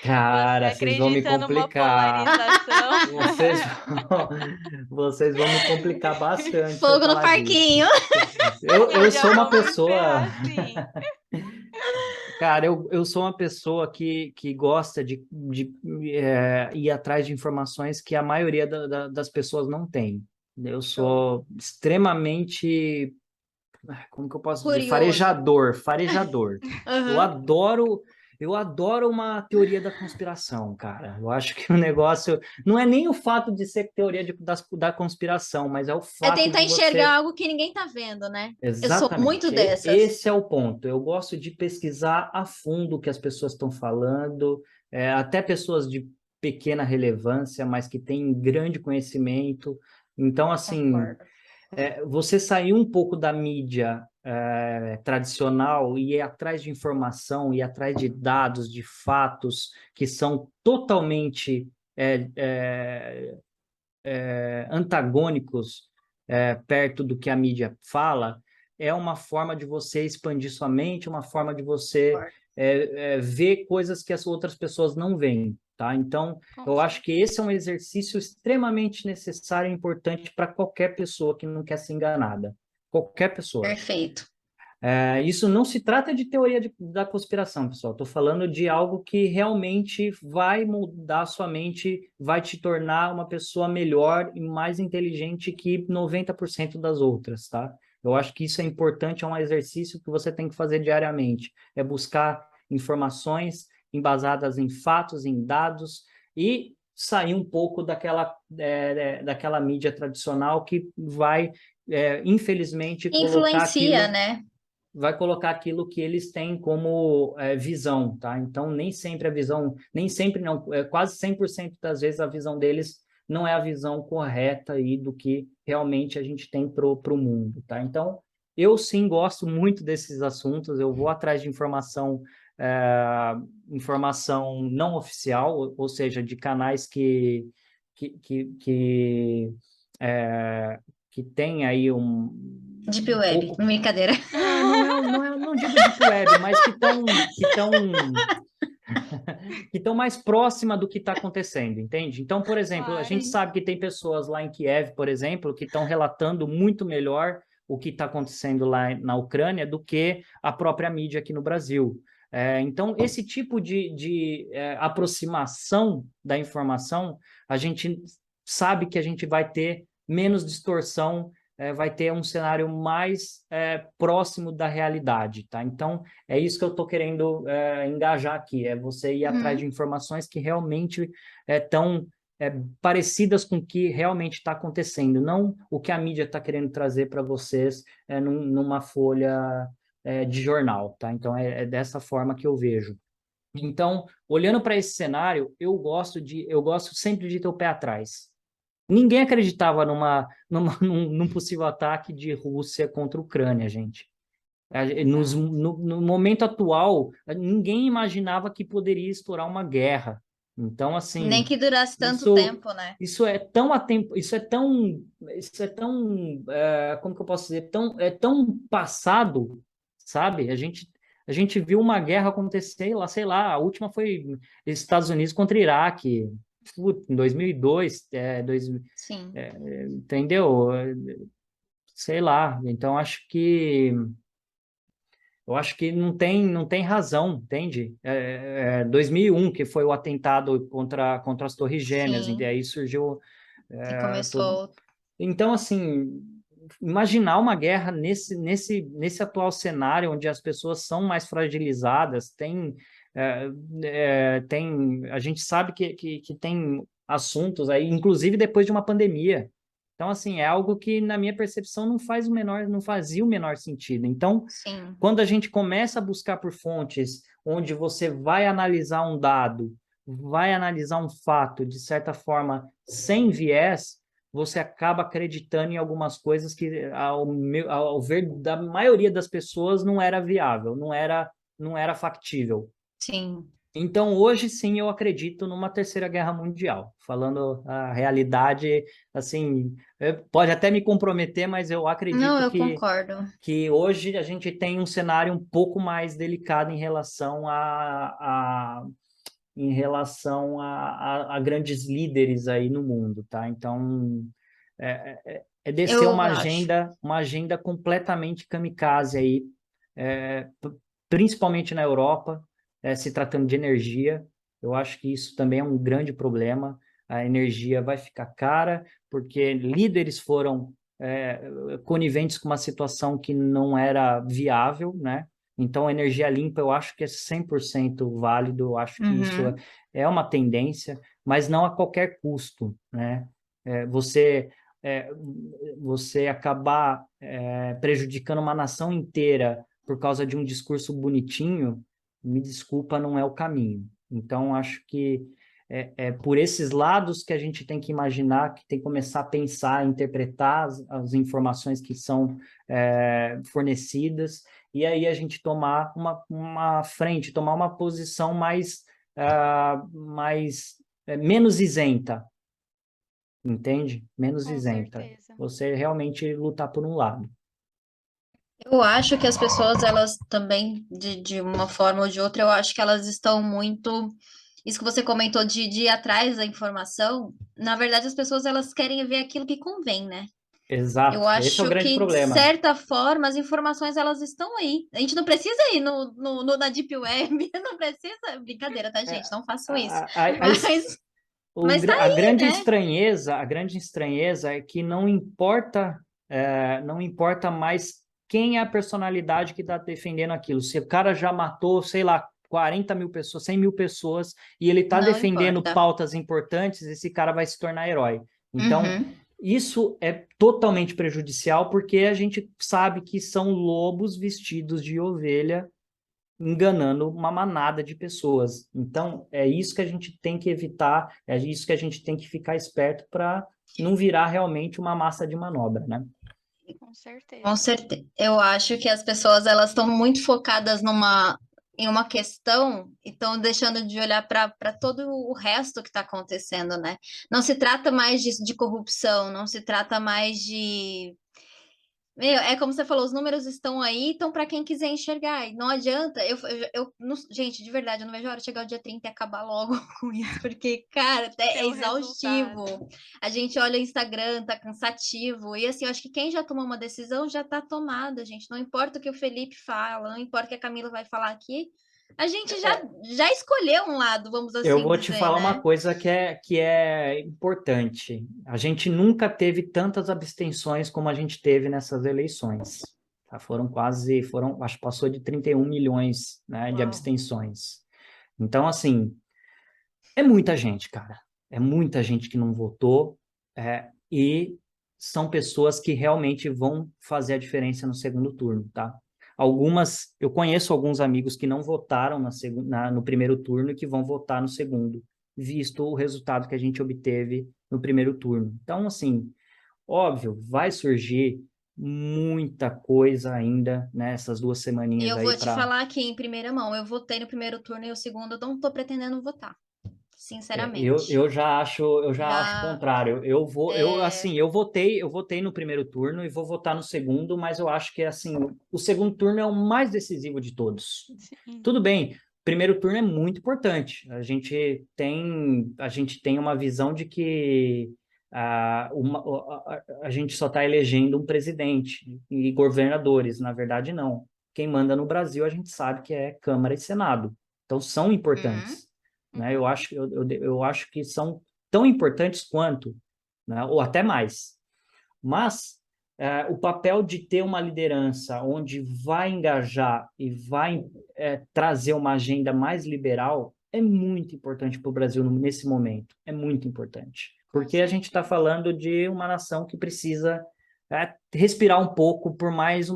Cara, vocês vão me acredita numa complicar. polarização? Vocês vão, vocês vão me complicar bastante se eu Fogo no falar disso. parquinho. Eu Já sou uma vamos pessoa, encerrar assim. cara, eu sou uma pessoa que gosta de ir atrás de informações que a maioria das pessoas não tem. Eu Show. sou extremamente, como que eu posso dizer? Curioso. Farejador. Eu Aham. adoro, eu adoro uma teoria da conspiração, cara. Eu acho que o negócio não é nem o fato de ser teoria da conspiração, mas é o É fato tentar de enxergar você. algo que ninguém tá vendo, né? Eu sou muito Exatamente. dessas. Esse é o ponto. Eu gosto de pesquisar a fundo o que as pessoas estão falando, até pessoas de pequena relevância, mas que têm grande conhecimento. Então, assim, Concordo. você sair um pouco da mídia tradicional e ir atrás de informação, ir atrás de dados, de fatos que são totalmente antagônicos perto do que a mídia fala, é uma forma de você expandir sua mente, uma forma de você Concordo. ver coisas que as outras pessoas não veem. tá? Então, Com eu acho que certeza. esse é um exercício extremamente necessário e importante para qualquer pessoa que não quer ser enganada. Qualquer pessoa. Perfeito. Isso não se trata de teoria da conspiração, pessoal. Estou falando de algo que realmente vai mudar a sua mente, vai te tornar uma pessoa melhor e mais inteligente que 90% das outras, tá? Eu acho que isso é importante, é um exercício que você tem que fazer diariamente. É buscar informações embasadas em fatos, em dados, e sair um pouco daquela mídia tradicional que vai, infelizmente, colocar Influencia, aquilo né? que eles têm como visão, tá? Então, nem sempre a visão, nem sempre não, quase 100% das vezes a visão deles não é a visão correta aí do que realmente a gente tem pro mundo, tá? Então, eu sim gosto muito desses assuntos, eu vou atrás de informação não oficial, ou seja, de canais que, que, que, é, que tem aí Deep um Web, pouco brincadeira. não digo deep web, mas que estão mais próxima do que está acontecendo, entende? Então, por exemplo, a Claro. gente sabe que tem pessoas lá em Kiev, por exemplo, que estão relatando muito melhor o que está acontecendo lá na Ucrânia do que a própria mídia aqui no Brasil. Então, esse tipo de aproximação da informação, a gente sabe que a gente vai ter menos distorção, vai ter um cenário mais próximo da realidade, tá? Então, é isso que eu estou querendo engajar aqui, é você ir atrás de Uhum. informações que realmente estão parecidas com o que realmente está acontecendo, não o que a mídia está querendo trazer para vocês numa folha de jornal, tá? Então, é dessa forma que eu vejo. Então, olhando para esse cenário, eu gosto sempre de ter o pé atrás. Ninguém acreditava num possível ataque de Rússia contra a Ucrânia, gente. Exato. No momento atual, ninguém imaginava que poderia estourar uma guerra. Então, Nem assim, que durasse tanto isso, tempo, né? isso é tão a tempo, como que eu posso dizer, tão passado, sabe? A gente viu uma guerra acontecer lá, sei lá, a última foi Estados Unidos contra Iraque, em 2002, Sim. entendeu? Sei lá. Então, eu acho que não tem razão, entende? 2001, que foi o atentado contra as Torres Gêmeas, e Sim. aí surgiu Que todo. começou. Então, assim, imaginar uma guerra nesse atual cenário, onde as pessoas são mais fragilizadas, a gente sabe que tem assuntos aí, inclusive depois de uma pandemia. Então, assim, é algo que, na minha percepção, não fazia o menor sentido. Então, Sim. quando a gente começa a buscar por fontes onde você vai analisar um dado, vai analisar um fato, de certa forma, sem viés, você acaba acreditando em algumas coisas que, ao ver da maioria das pessoas, não era viável, não era factível. Sim. Então, hoje sim, eu acredito numa terceira guerra mundial. Falando a realidade, assim, pode até me comprometer, mas eu Não, acredito eu que concordo. que hoje a gente tem um cenário um pouco mais delicado em relação a grandes líderes aí no mundo, tá? Então, descer Eu acho. uma agenda completamente kamikaze aí, principalmente na Europa, se tratando de energia. Eu acho que isso também é um grande problema. A energia vai ficar cara, porque líderes foram coniventes com uma situação que não era viável, né? Então, a energia limpa eu acho que é 100% válido, eu acho que isso Uhum. é uma tendência, mas não a qualquer custo, né? É, você, é, você acabar prejudicando uma nação inteira por causa de um discurso bonitinho, me desculpa, não é o caminho. Então, acho que é por esses lados que a gente tem que imaginar, que tem que começar a pensar, interpretar as informações que são fornecidas, e aí a gente tomar uma frente, tomar uma posição menos isenta, entende? Menos Com isenta. certeza. Você realmente lutar por um lado. Eu acho que as pessoas, elas também, de uma forma ou de outra, eu acho que elas estão muito isso que você comentou de ir atrás da informação, na verdade as pessoas elas querem ver aquilo que convém, né? Eu Exato, esse é o acho grande que, de problema. certa forma, as informações elas estão aí. A gente não precisa ir na Deep Web, não precisa. Brincadeira, tá, É, gente? Não façam isso. a, a, a, es- Mas tá aí, né? a grande estranheza é que não importa, não importa mais quem é a personalidade que está defendendo aquilo. Se o cara já matou, sei lá, 40 mil pessoas, 100 mil pessoas, e ele está Não defendendo importa. pautas importantes, esse cara vai se tornar herói. Então, Uhum. isso é totalmente prejudicial, porque a gente sabe que são lobos vestidos de ovelha enganando uma manada de pessoas. Então, é isso que a gente tem que evitar, é isso que a gente tem que ficar esperto para não virar realmente uma massa de manobra, né? Com Com certeza. certeza. Eu acho que as pessoas elas estão muito focadas em uma questão e estão deixando de olhar para todo o resto que está acontecendo, né? Não se trata mais de corrupção, não se trata mais de. Meu, é como você falou, os números estão aí, estão para quem quiser enxergar. E não adianta. Gente, de verdade, eu não vejo a hora de chegar o dia 30 e acabar logo com isso, porque, cara, Ter é o resultado. exaustivo. A gente olha o Instagram, tá cansativo. E assim, eu acho que quem já tomou uma decisão já tá tomada, gente. Não importa o que o Felipe fala, não importa o que a Camila vai falar aqui. A gente já escolheu um lado, vamos Eu assim vou te dizer, falar uma né? coisa que é importante. A gente nunca teve tantas abstenções como a gente teve nessas eleições. Tá? Acho que passou de 31 milhões, né, de Uau. abstenções. Então, assim, é muita gente, cara. É muita gente que não votou, e são pessoas que realmente vão fazer a diferença no segundo turno, tá? Eu conheço alguns amigos que não votaram no primeiro turno e que vão votar no segundo, visto o resultado que a gente obteve no primeiro turno. Então, assim, óbvio, vai surgir muita coisa ainda nessas 2 semaninhas Eu aí vou te para falar aqui em primeira mão. Eu votei no primeiro turno e o segundo eu não tô pretendendo votar, sinceramente. eu já acho o Já contrário. é, Eu votei no primeiro turno e vou votar no segundo, mas eu acho que assim, o segundo turno é o mais decisivo de todos. Sim. Tudo bem, primeiro turno é muito importante. A gente tem uma visão de que a gente só está elegendo um presidente e governadores. Na verdade, não. Quem manda no Brasil a gente sabe que é Câmara e Senado. Então são uhum, importantes, né? Eu Uhum. acho, eu acho que são tão importantes quanto, né? Ou até mais. Mas o papel de ter uma liderança onde vai engajar e vai trazer uma agenda mais liberal é muito importante para o Brasil nesse momento. É muito importante. Com Porque a gente está certeza. falando de uma nação que precisa respirar um pouco por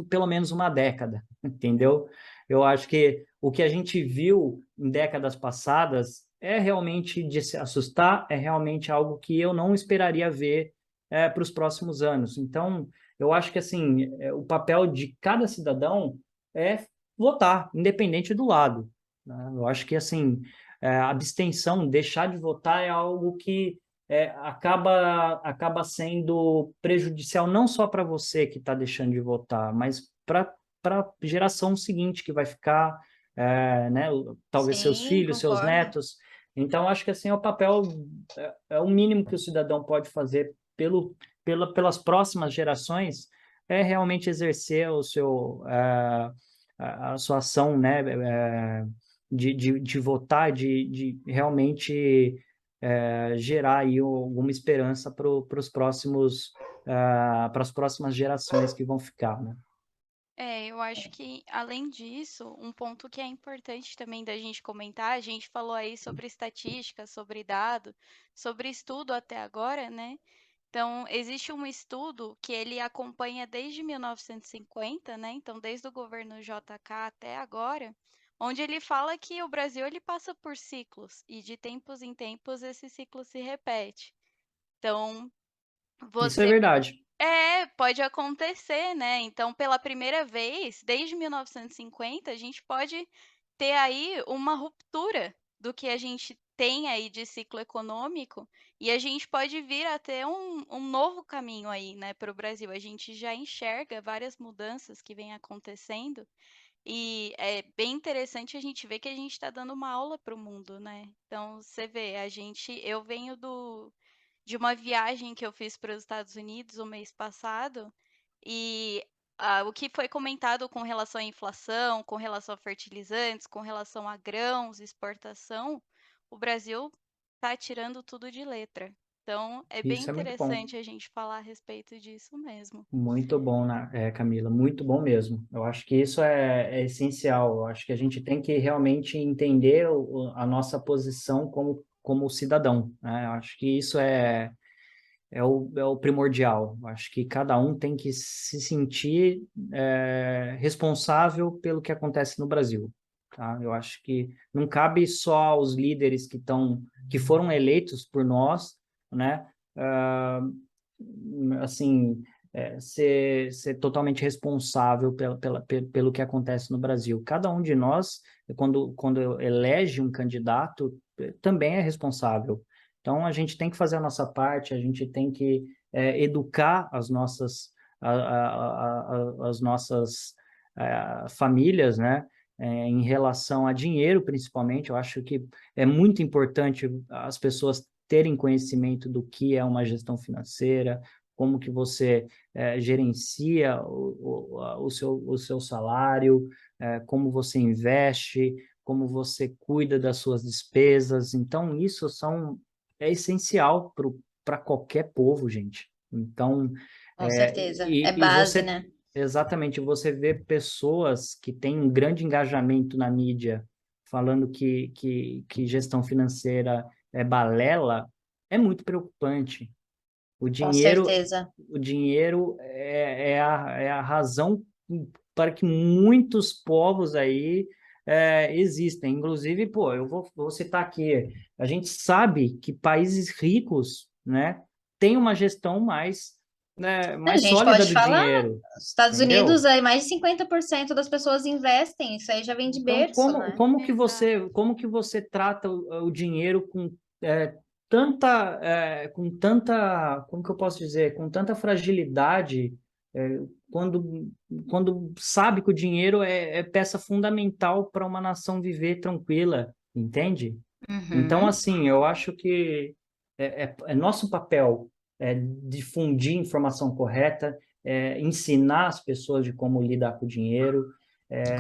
pelo menos uma década, entendeu? Eu acho que o que a gente viu em décadas passadas é realmente de se assustar, é realmente algo que eu não esperaria ver para os próximos anos. Então, eu acho que assim, o papel de cada cidadão é votar, independente do lado, né? Eu acho que assim, a abstenção, deixar de votar é algo que acaba sendo prejudicial não só para você que está deixando de votar, mas para a geração seguinte que vai ficar, né, talvez seus sim, filhos, seus concordo. netos. Então, acho que assim, é o papel, é o mínimo que o cidadão pode fazer pelas próximas gerações, é realmente exercer a sua ação, né, de votar, de realmente gerar aí alguma esperança para as próximas gerações que vão ficar, né? Eu acho que, além disso, um ponto que é importante também da gente comentar, a gente falou aí sobre estatística, sobre dado, sobre estudo até agora, né? Então, existe um estudo que ele acompanha desde 1950, né? Então, desde o governo JK até agora, onde ele fala que o Brasil ele passa por ciclos e de tempos em tempos esse ciclo se repete. Então, Isso é você verdade. pode acontecer, né? Então, pela primeira vez, desde 1950, a gente pode ter aí uma ruptura do que a gente tem aí de ciclo econômico e a gente pode vir a ter um novo caminho aí, né, para o Brasil. A gente já enxerga várias mudanças que vêm acontecendo E é bem interessante a gente ver que a gente está dando uma aula para o mundo, né? Então, você vê, eu venho de uma viagem que eu fiz para os Estados Unidos o mês passado, e o que foi comentado com relação à inflação, com relação a fertilizantes, com relação a grãos, exportação, o Brasil está tirando tudo de letra. Então, é bem Isso é muito bom. interessante a gente falar a respeito disso mesmo. Muito bom, Camila, muito bom mesmo. Eu acho que isso é essencial. Eu acho que a gente tem que realmente entender a nossa posição como cidadão, né? Eu acho que isso é o primordial. Eu acho que cada um tem que se sentir responsável pelo que acontece no Brasil, tá? Eu acho que não cabe só aos líderes que foram eleitos por nós, né? Ah, assim, ser totalmente responsável pelo que acontece no Brasil. Cada um de nós, quando elege um candidato, também é responsável. Então, a gente tem que fazer a nossa parte, a gente tem que educar as nossas famílias, né? Em relação a dinheiro, principalmente. Eu acho que é muito importante as pessoas terem conhecimento do que é uma gestão financeira, como que você gerencia o seu salário, como você investe, como você cuida das suas despesas. Então, é essencial para qualquer povo, gente. Então, Com certeza. É e base, você, né? exatamente, você vê pessoas que têm um grande engajamento na mídia falando que gestão financeira é balela, é muito preocupante. O Com dinheiro, certeza. o dinheiro é a razão para que muitos povos aí existem. Inclusive, pô, eu vou citar aqui, a gente sabe que países ricos, né, têm uma gestão mais, né, A mais gente sólida pode do falar, dinheiro, nos Estados Unidos, entendeu? aí mais de 50% das pessoas investem, isso aí já vem de Então, berço, como, né? como que Exato. você, como que você trata o dinheiro com tanta, como que eu posso dizer, com tanta fragilidade, é, quando, quando sabe que o dinheiro é peça fundamental para uma nação viver tranquila, entende? Então, Uhum. assim, eu acho que é nosso papel difundir informação correta, ensinar as pessoas de como lidar com o dinheiro,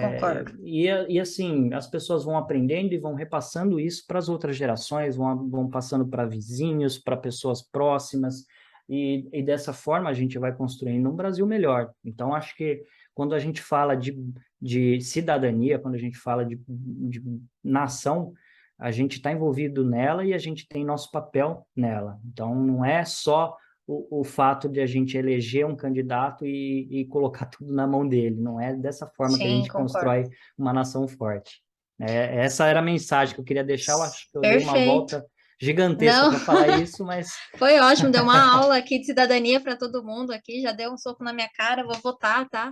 Concordo. e assim, as pessoas vão aprendendo e vão repassando isso para as outras gerações, vão passando para vizinhos, para pessoas próximas, e dessa forma a gente vai construindo um Brasil melhor. Então, acho que quando a gente fala de cidadania, quando a gente fala de nação, a gente está envolvido nela e a gente tem nosso papel nela. Então, não é só o fato de a gente eleger um candidato e colocar tudo na mão dele. Não é dessa forma que a Sim, gente concordo. constrói uma nação forte. Essa era a mensagem que eu queria deixar. Eu acho que eu dei uma Perfeito. volta gigantesca Não, para falar isso, mas foi ótimo, deu uma aula aqui de cidadania para todo mundo aqui, já deu um soco na minha cara, vou votar, tá?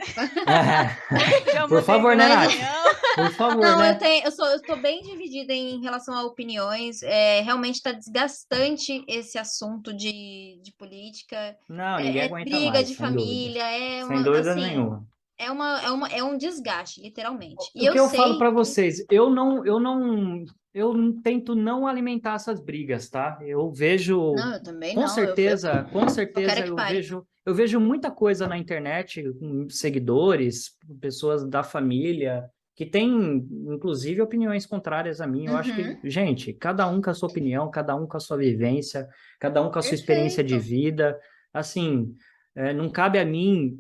Já por mudei favor, minha né, Mas Nath? opinião. Por favor, não, né? eu tô bem dividida em relação a opiniões. Realmente está desgastante esse assunto de política. Não, ninguém É aguenta briga mais, de sem dúvida. família, é Sem uma, dúvida assim, nenhuma. é um desgaste, literalmente. E O eu que eu falo sei para que. vocês, tento não alimentar essas brigas, tá? Eu vejo, Não, eu também com não. certeza, com Eu quero certeza, que eu pare. vejo, eu vejo muita coisa na internet, com seguidores, pessoas da família, que têm, inclusive, opiniões contrárias a mim. Eu acho que, Uhum, gente, cada um com a sua opinião, cada um com a sua vivência, cada um com a sua experiência de perfeito. vida. Assim, não cabe a mim,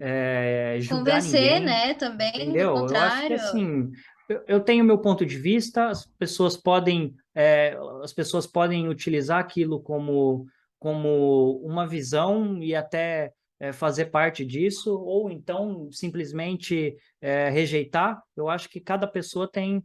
julgar Convencer, ninguém. né? Também do Entendeu? Eu acho que contrário. assim, eu tenho meu ponto de vista, as pessoas podem utilizar aquilo como uma visão e até fazer parte disso, ou então simplesmente rejeitar. Eu acho que cada pessoa tem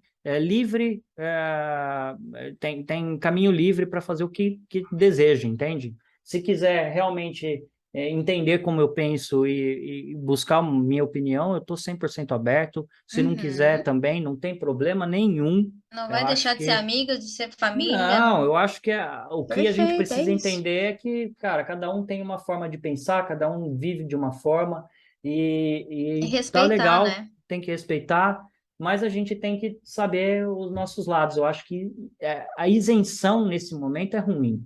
caminho livre para fazer o que deseja, entende? Se quiser realmente entender como eu penso e buscar minha opinião, eu estou 100% aberto. Se não quiser Uhum. também, não tem problema nenhum. Não Eu vai acho deixar de ser que. amigo, de ser família, Não, não. eu acho que o que a gente Perfeito, é precisa isso. entender é que, cara, cada um tem uma forma de pensar, cada um vive de uma forma E e tá respeitar, legal, né? tem que respeitar. mas a gente tem que saber os nossos lados. Eu acho que a isenção nesse momento é ruim.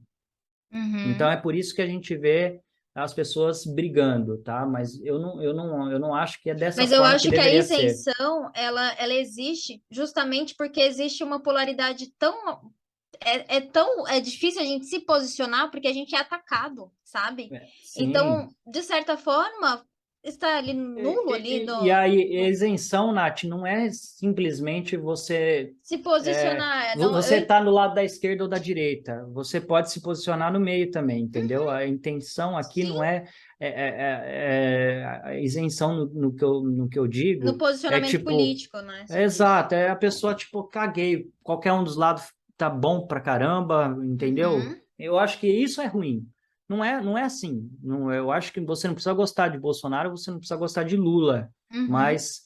Então Uhum. é por isso que a gente vê as pessoas brigando, tá? Mas eu não acho que é dessa Mas eu forma que acho que a deveria ser. isenção, ela existe justamente porque existe uma polaridade tão é difícil a gente se posicionar porque a gente é atacado, sabe? Sim. Então, de certa forma, está ali E, nulo ali e, e a isenção, Nath, não é simplesmente se posicionar, não, você tá do lado da esquerda ou da direita. Você pode se posicionar no meio também, entendeu? A intenção aqui sim, não a isenção no que eu no digo, é posicionamento tipo, político, né? é Você diz. exato, é a pessoa, tipo, caguei, qualquer um dos lados tá bom pra caramba, entendeu? Uhum, Eu acho que isso é ruim. Não é assim. Não, eu acho que você não precisa gostar de Bolsonaro, você não precisa gostar de Lula, uhum, mas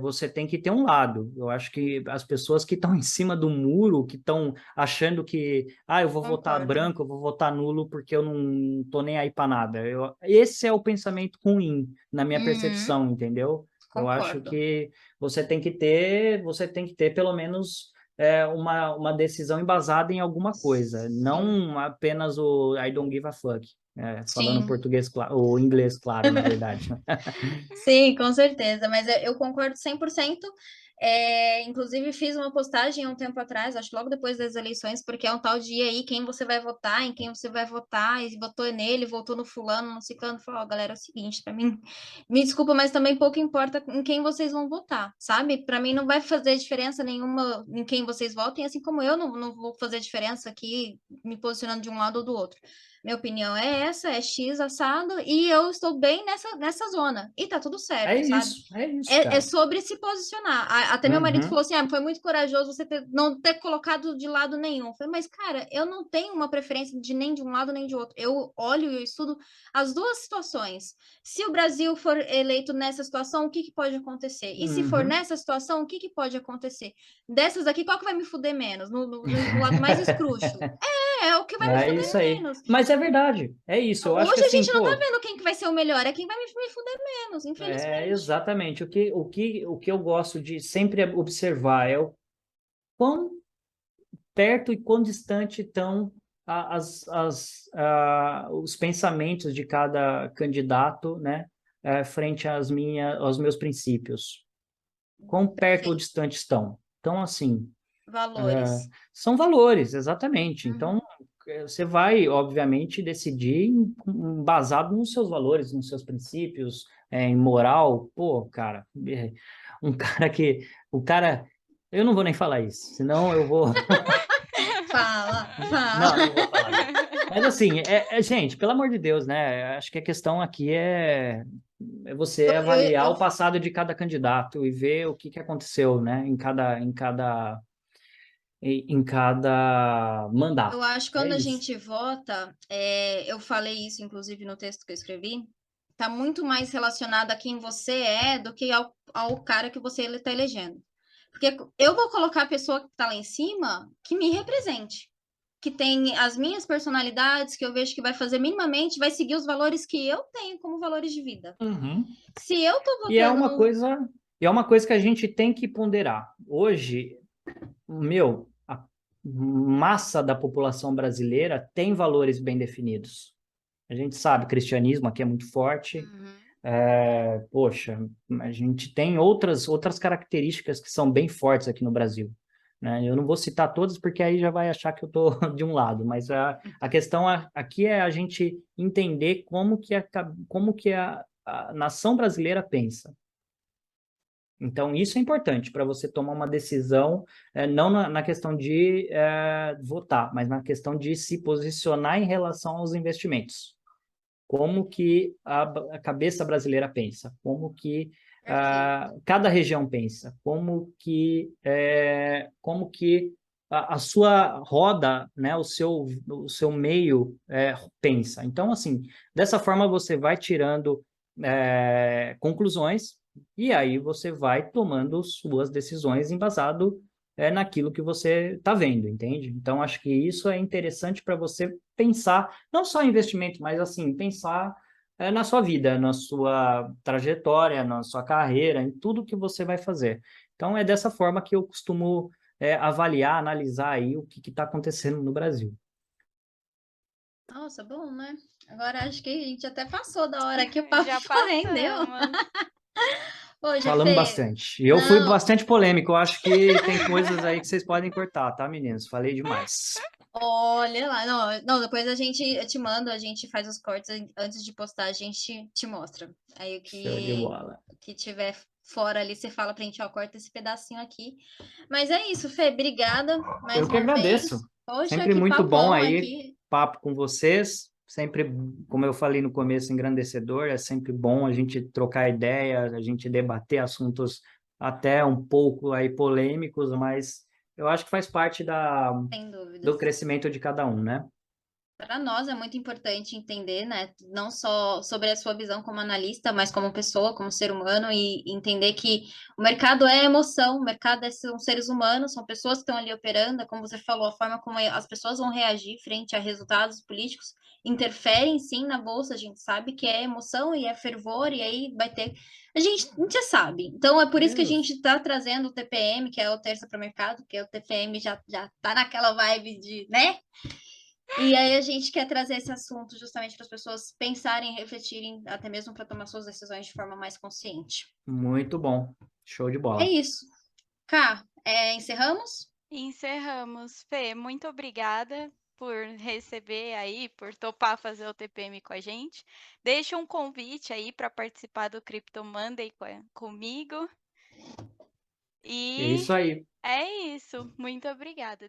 você tem que ter um lado. Eu acho que as pessoas que estão em cima do muro, que estão achando que, eu vou votar concordo. branco, eu vou votar nulo porque eu não tô nem aí para nada. Esse é o pensamento ruim, na minha Uhum, percepção, entendeu? Eu acho concordo. que você tem que ter pelo menos uma decisão embasada em alguma coisa, Sim, não apenas o I don't give a fuck, falando sim. português, ou inglês, claro, na verdade. Sim, com certeza, mas eu concordo 100%. Inclusive, fiz uma postagem há um tempo atrás, acho que logo depois das eleições, porque é um tal dia aí, quem você vai votar, em quem você vai votar, e votou nele, votou no fulano, no ciclano, falou, ó, galera, é o seguinte, para mim, me desculpa, mas também pouco importa em quem vocês vão votar, sabe? Para mim não vai fazer diferença nenhuma em quem vocês votem, assim como eu não vou fazer diferença aqui, me posicionando de um lado ou do outro. Minha opinião é essa, é X assado, e eu estou bem nessa zona. E tá tudo certo, sabe? É isso, É cara. sobre se posicionar. Até meu marido falou Uhum, assim: foi muito corajoso você não ter colocado de lado nenhum. Eu falei, mas, cara, eu não tenho uma preferência de nem de um lado nem de outro. Eu olho e eu estudo as duas situações. Se o Brasil for eleito nessa situação, o que pode acontecer? E se for uhum. nessa situação, o que pode acontecer? Dessas aqui, qual que vai me fuder menos? No lado mais escruxo. É o que vai me É fuder isso aí. menos. Mas é verdade, é isso. Eu acho que Hoje a assim, gente não tá pô, vendo quem que vai ser o melhor, é quem vai me fuder menos, infelizmente. exatamente. O que eu gosto de sempre observar é o quão perto e quão distante estão os pensamentos de cada candidato, né, frente aos meus princípios. Quão perto ou Perfeito. distante estão? Então, assim, Valores. são valores, exatamente. Uhum. Então, você vai, obviamente, decidir baseado nos seus valores, nos seus princípios, em moral. Pô, cara, um cara que. O cara. Eu não vou nem falar isso, senão eu vou. Fala, fala. Não, não vou falar, não. Mas assim, gente, pelo amor de Deus, né? Acho que a questão aqui é você avaliar Eu o passado de cada candidato e ver o que aconteceu, né? Em cada eu mandato. acho que É quando a isso. gente vota, eu falei isso, inclusive, no texto que eu escrevi, tá muito mais relacionado a quem você é do que ao cara que você está elegendo. Porque eu vou colocar a pessoa que está lá em cima que me represente, que tem as minhas personalidades, que eu vejo que vai fazer minimamente, vai seguir os valores que eu tenho como valores de vida. Uhum. Se eu tô E é votando uma no. coisa, e é uma coisa que a gente tem que ponderar. Hoje, a massa da população brasileira tem valores bem definidos. A gente sabe, o cristianismo aqui é muito forte. Uhum. Poxa, a gente tem outras características que são bem fortes aqui no Brasil, né? Eu não vou citar todas porque aí já vai achar que eu estou de um lado, mas a questão aqui é a gente entender como que a nação brasileira pensa. Então, isso é importante para você tomar uma decisão, não na questão de votar, mas na questão de se posicionar em relação aos investimentos. Como que a cabeça brasileira pensa, como que Perfeito. cada região pensa, como que a sua roda, né, o seu meio pensa. Então, assim, dessa forma você vai tirando conclusões e aí você vai tomando suas decisões embasado naquilo que você está vendo, entende? Então, acho que isso é interessante para você pensar, não só em investimento, mas assim, pensar na sua vida, na sua trajetória, na sua carreira, em tudo que você vai fazer. Então, é dessa forma que eu costumo avaliar, analisar aí o que está acontecendo no Brasil. Nossa, bom, né? Agora acho que a gente até passou da hora que o papo Já só rendeu. passamos. Hoje, Falamos Fê, bastante. Eu fui não, bastante polêmico. Eu acho que tem coisas aí que vocês podem cortar, tá, meninos? Falei demais. olha lá, não, depois eu te mando, a gente faz os cortes antes de postar, a gente te mostra. Aí Show de bola. o que tiver fora ali, você fala pra gente, ó, corta esse pedacinho aqui. Mas é isso, Fê, obrigada mais Eu que uma vez. agradeço. Poxa, Sempre que muito bom papão aí, aqui. papo com vocês. Sempre, como eu falei no começo, engrandecedor. É sempre bom a gente trocar ideias, a gente debater assuntos até um pouco aí polêmicos, mas eu acho que faz parte Sem do dúvidas. crescimento de cada um, né? Para nós é muito importante entender, né, não só sobre a sua visão como analista, mas como pessoa, como ser humano, e entender que o mercado é emoção, o mercado são seres humanos, são pessoas que estão ali operando, como você falou, a forma como as pessoas vão reagir frente a resultados políticos interferem sim na bolsa, a gente sabe que é emoção e é fervor, e aí vai ter. A gente já sabe. Então é por isso que a gente está trazendo o TPM, que é o Terça para o Mercado, que é o TPM já está naquela vibe de, né? E aí a gente quer trazer esse assunto justamente para as pessoas pensarem, refletirem, até mesmo para tomar suas decisões de forma mais consciente. Muito bom. Show de É bola. isso. Cá, encerramos? Encerramos. Fê, muito obrigada por receber aí, por topar fazer o TPM com a gente. Deixa um convite aí para participar do Crypto Monday comigo. É E isso aí. é isso. Muito obrigada.